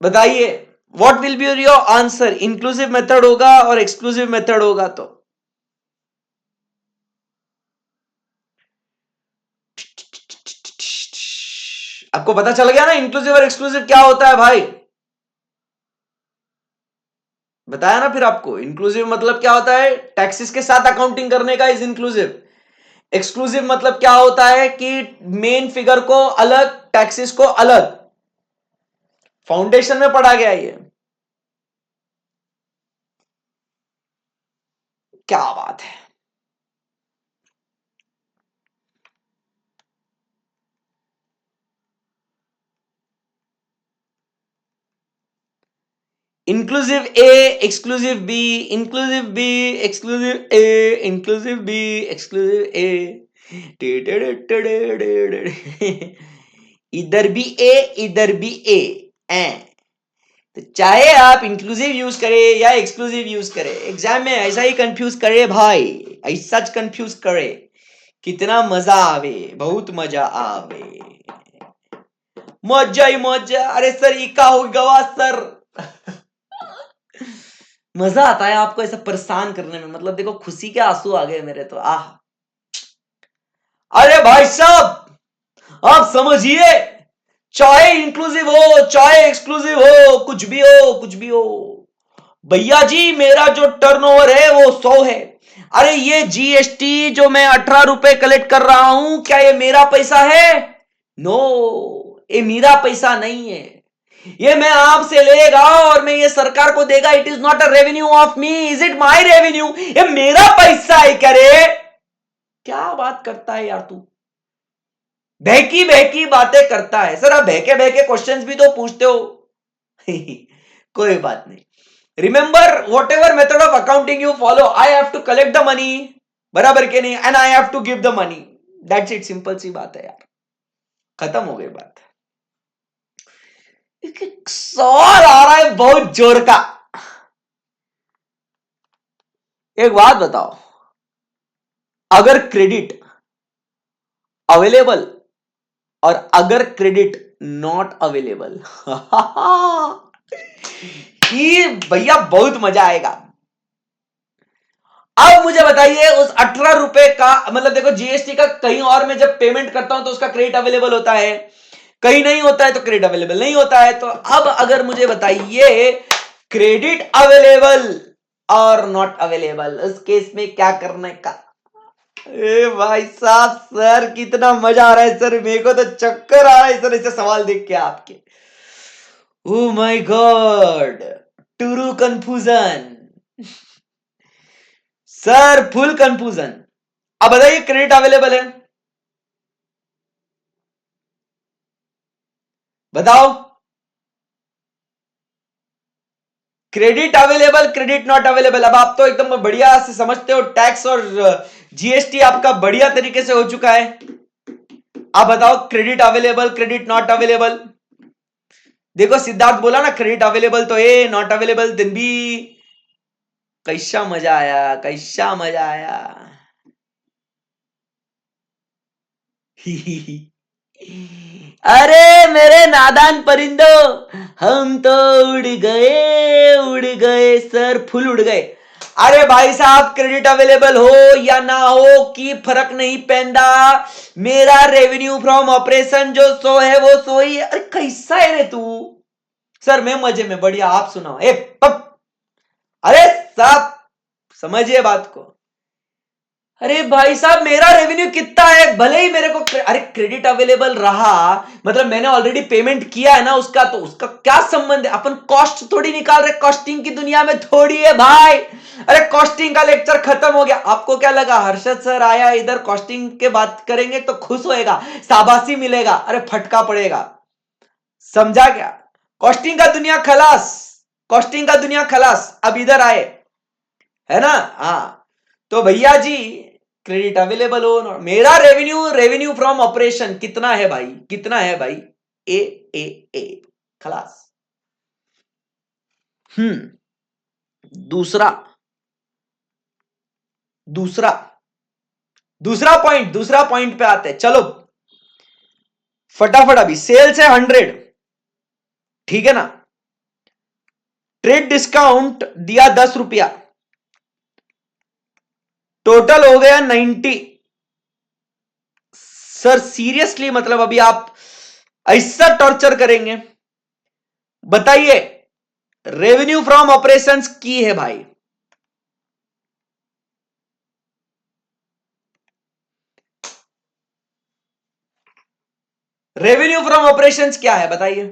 बताइए what will be your answer? Inclusive method होगा और एक्सक्लूसिव मेथड होगा तो आपको पता चल गया ना इंक्लूसिव और एक्सक्लूसिव क्या होता है भाई. बताया ना फिर आपको. इंक्लूसिव मतलब क्या होता है? टैक्सेस के साथ अकाउंटिंग करने का इज इंक्लूसिव. एक्सक्लूसिव मतलब क्या होता है कि मेन फिगर को अलग, टैक्सेस को अलग. फाउंडेशन में पढ़ा गया ये. क्या बात है. Inclusive A, exclusive B, inclusive B, exclusive A, inclusive B, exclusive A. इधर भी ए, इधर भी ए. तो चाहे आप इंक्लूसिव यूज करें या एक्सक्लूसिव यूज करें, एग्जाम में ऐसा ही कंफ्यूज करे भाई, ऐसा कंफ्यूज करे, कितना मजा आवे, बहुत मजा आवे, मजा ही मजा. अरे सर ये का हो गवा सर. मजा आता है आपको ऐसा परेशान करने में, मतलब देखो खुशी के आंसू आ गए मेरे तो. आह, अरे भाई साहब आप समझिए, चाहे इंक्लूसिव हो चाहे एक्सक्लूसिव हो, कुछ भी हो कुछ भी हो, भैया जी मेरा जो टर्नओवर है वो 100 है. अरे ये जीएसटी जो मैं 18 रुपए कलेक्ट कर रहा हूं, क्या ये मेरा पैसा है? नो, ये मेरा पैसा नहीं है. ये मैं आपसे लेगा और मैं ये सरकार को देगा. It is not a revenue of me. Is it my revenue? ये मेरा पैसा है. क्या रे, क्या बात करता है यार तू, बहकी बहकी बातें करता है. सर आप बहके बहके क्वेश्चंस भी तो पूछते हो. कोई बात नहीं. Remember whatever method of accounting you follow, I have to collect the money, बराबर के नहीं, and I have to give the money. That's it. Simple सी बात है यार, खत्म हो गई बात. सवाल आ रहा है बहुत जोर का. एक बात बताओ, अगर क्रेडिट अवेलेबल और अगर क्रेडिट नॉट अवेलेबल, ये भैया बहुत मजा आएगा. अब मुझे बताइए उस 18 रुपए का, मतलब देखो जीएसटी का कहीं और में जब पेमेंट करता हूं तो उसका क्रेडिट अवेलेबल होता है, कहीं नहीं होता है तो क्रेडिट अवेलेबल नहीं होता है. तो अब अगर मुझे बताइए क्रेडिट अवेलेबल और नॉट अवेलेबल, उस केस में क्या करने का? ए भाई साहब, सर कितना मजा आ रहा है सर, मेरे को तो चक्कर आ रहा है सर ऐसे सवाल देख के आपके। Oh my God, true confusion sir, full confusion. अब बताइए, क्रेडिट अवेलेबल है, बताओ। Credit available, credit not available. अब आप तो एकदम बढ़िया से समझते हो, टैक्स और जीएसटी आपका बढ़िया तरीके से हो चुका है। आप बताओ, credit available, credit not available. देखो सिद्धार्थ बोला ना क्रेडिट अवेलेबल, तो ए नॉट अवेलेबल दिन भी। कैसा मजा आया, कैसा मजा आया। अरे मेरे नादान परिंदो, हम तो उड़ गए सर, फुल उड़ गए। अरे भाई साहब, क्रेडिट अवेलेबल हो या ना हो की फर्क नहीं पैंदा, मेरा रेवेन्यू फ्रॉम ऑपरेशन जो सो है वो सो ही है। अरे कैसा है रे तू? सर मैं मजे में, बढ़िया, आप सुनाओ। ए पप, अरे साहब समझिए बात को। अरे भाई साहब, मेरा रेवेन्यू कितना है, भले ही मेरे को अरे क्रेडिट अवेलेबल रहा, मतलब मैंने ऑलरेडी पेमेंट किया है ना उसका, तो उसका क्या संबंध है? अपन कॉस्ट थोड़ी निकाल रहे, कॉस्टिंग की दुनिया में थोड़ी है भाई। अरे कॉस्टिंग का लेक्चर खत्म हो गया। आपको क्या लगा हर्षद सर आया इधर कॉस्टिंग के बात करेंगे तो खुश होएगा, शाबाशी मिलेगा? अरे फटका पड़ेगा, समझा क्या? कॉस्टिंग का दुनिया खलास, कॉस्टिंग का दुनिया खलास, अब इधर आए, है ना? हाँ, तो भैया जी, क्रेडिट अवेलेबल हो ना, मेरा रेवेन्यू, रेवेन्यू फ्रॉम ऑपरेशन कितना है भाई, कितना है भाई? ए ए ए खलास। दूसरा, दूसरा दूसरा पॉइंट पे आते हैं, चलो फटाफट। अभी सेल्स है 100, ठीक है ना? ट्रेड डिस्काउंट दिया 10 रुपया, टोटल हो गया 90। सर सीरियसली, मतलब अभी आप ऐसा टॉर्चर करेंगे? बताइए, रेवेन्यू फ्रॉम ऑपरेशंस की है भाई, रेवेन्यू फ्रॉम ऑपरेशंस क्या है बताइए।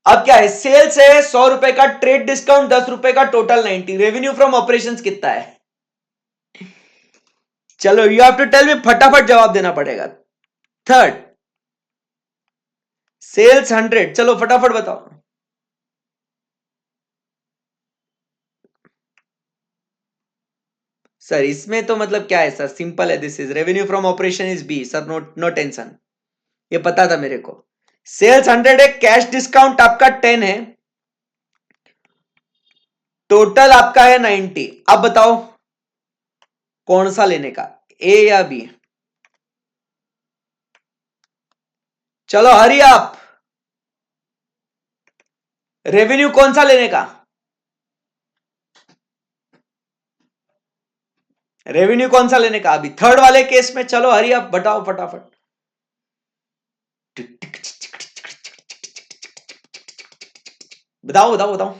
अब क्या है, सेल्स है 100 रुपए का, ट्रेड डिस्काउंट 10 रुपए का, टोटल 90, रेवेन्यू फ्रॉम ऑपरेशंस कितना है? चलो you have to tell me, फटाफट जवाब देना पड़ेगा। थर्ड, सेल्स 100, चलो फटाफट बताओ। सर इसमें तो मतलब क्या है सर, सिंपल है, this is revenue from operation is B sir, no no tension, ये पता था मेरे को। सेल्स 100 है, कैश डिस्काउंट आपका 10 है, टोटल आपका है 90। अब बताओ कौन सा लेने का, ए या बी? चलो हरी आप, रेवेन्यू कौन सा लेने का? रेवेन्यू कौन सा लेने का अभी थर्ड वाले केस में? चलो हरी आप बताओ फटाफट। बताओ बताओ बताओ।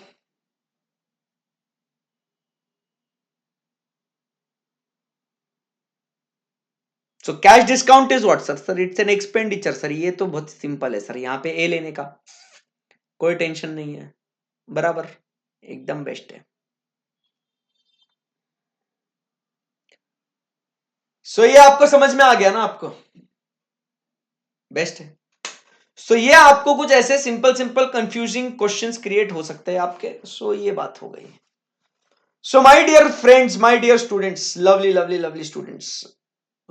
So cash discount is what sir? Sir it's an expenditure sir, ये तो बहुत सिंपल है सर, यहां पे ए लेने का कोई टेंशन नहीं है, बराबर, एकदम बेस्ट है। सो ये आपको समझ में आ गया ना आपको? बेस्ट है। सो ये आपको कुछ ऐसे simple simple confusing questions create हो सकते हैं आपके, सो ये बात हो गई। So my dear friends, my dear students, lovely lovely lovely students,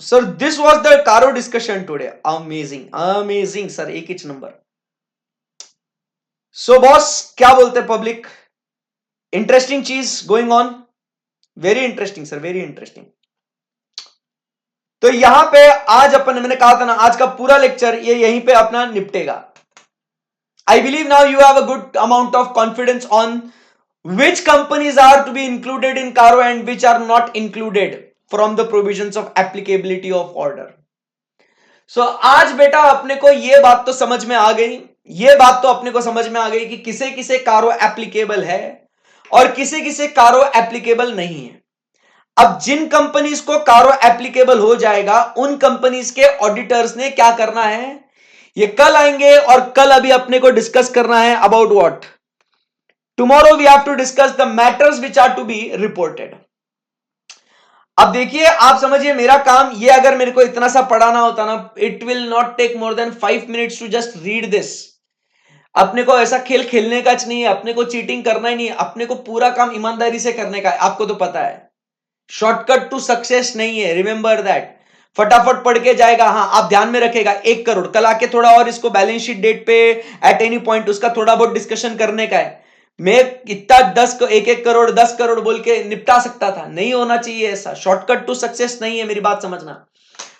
sir this was the CARO discussion today, amazing amazing sir, एक ही नंबर। सो बॉस क्या बोलते हैं पब्लिक, इंटरेस्टिंग चीज going on, very interesting sir, very interesting. तो यहां पे आज अपन, मैंने कहा था ना आज का पूरा लेक्चर ये यहीं पे अपना निपटेगा। I believe now you have a good amount of confidence on which companies are to be included in Caro and which are not included from the provisions of applicability of order. So आज बेटा अपने को ये बात तो समझ में आ गई ये बात तो अपने को समझ में आ गई कि किसे किसे कारो एप्लीकेबल है और किसे किसे कारो एप्लीकेबल नहीं है। अब जिन कंपनीज को कारो एप्लीकेबल हो जाएगा उन कंपनीज के ऑडिटर्स ने क्या करना है, ये कल आएंगे और कल अभी अपने को डिस्कस करना है about what, tomorrow we have to discuss the matters which are to be reported. अब देखिए आप समझिए मेरा काम ये, अगर मेरे को इतना सा पढ़ाना होता ना, it will not take more than 5 minutes to just read this. अपने को ऐसा खेल खेलने का नहीं है, अपने को चीटिंग करना ही नहीं है, अपने को पूरा काम ईमानदारी से करने का है। आपको तो पता है शॉर्टकट टू सक्सेस नहीं है, रिमेंबर दैट। फटाफट पढ़ के जाएगा। हाँ आप ध्यान में रखेगा 1 करोड़, कल आके थोड़ा और इसको बैलेंस शीट डेट पे एट एनी पॉइंट उसका थोड़ा बहुत डिस्कशन करने का है। मैं इतना 1 करोड़ 10 करोड़ बोल के निपटा सकता था, नहीं होना चाहिए ऐसा। शॉर्टकट टू सक्सेस नहीं है, मेरी बात समझना।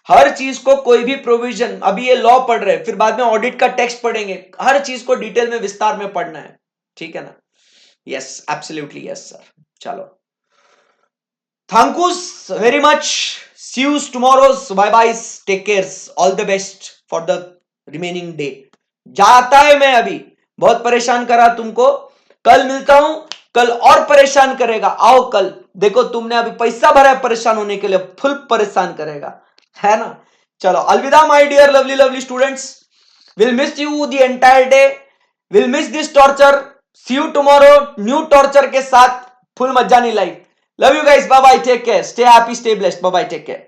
हर चीज को कोई भी प्रोविजन, अभी ये लॉ पढ़ रहे हैं फिर बाद में ऑडिट का टेक्स्ट पढ़ेंगे, हर चीज को डिटेल में विस्तार में पढ़ना है, ठीक है ना। Yes absolutely yes sir. चलो thank you very much, see you tomorrow, bye bye, take care, all the best for the remaining day. जाता है मैं अभी, बहुत परेशान करा तुमको, कल मिलता हूं, कल और परेशान करेगा। आओ कल देखो, तुमने अभी पैसा भरा है परेशान होने के लिए, फुल परेशान करेगा, है ना। चलो अलविदा my dear lovely lovely students, will miss you the entire day, will miss this torture, see you tomorrow new torture के साथ, फुल मजा नहीं life. Love you guys, bye bye, take care, stay happy, stay blessed, bye bye, take care.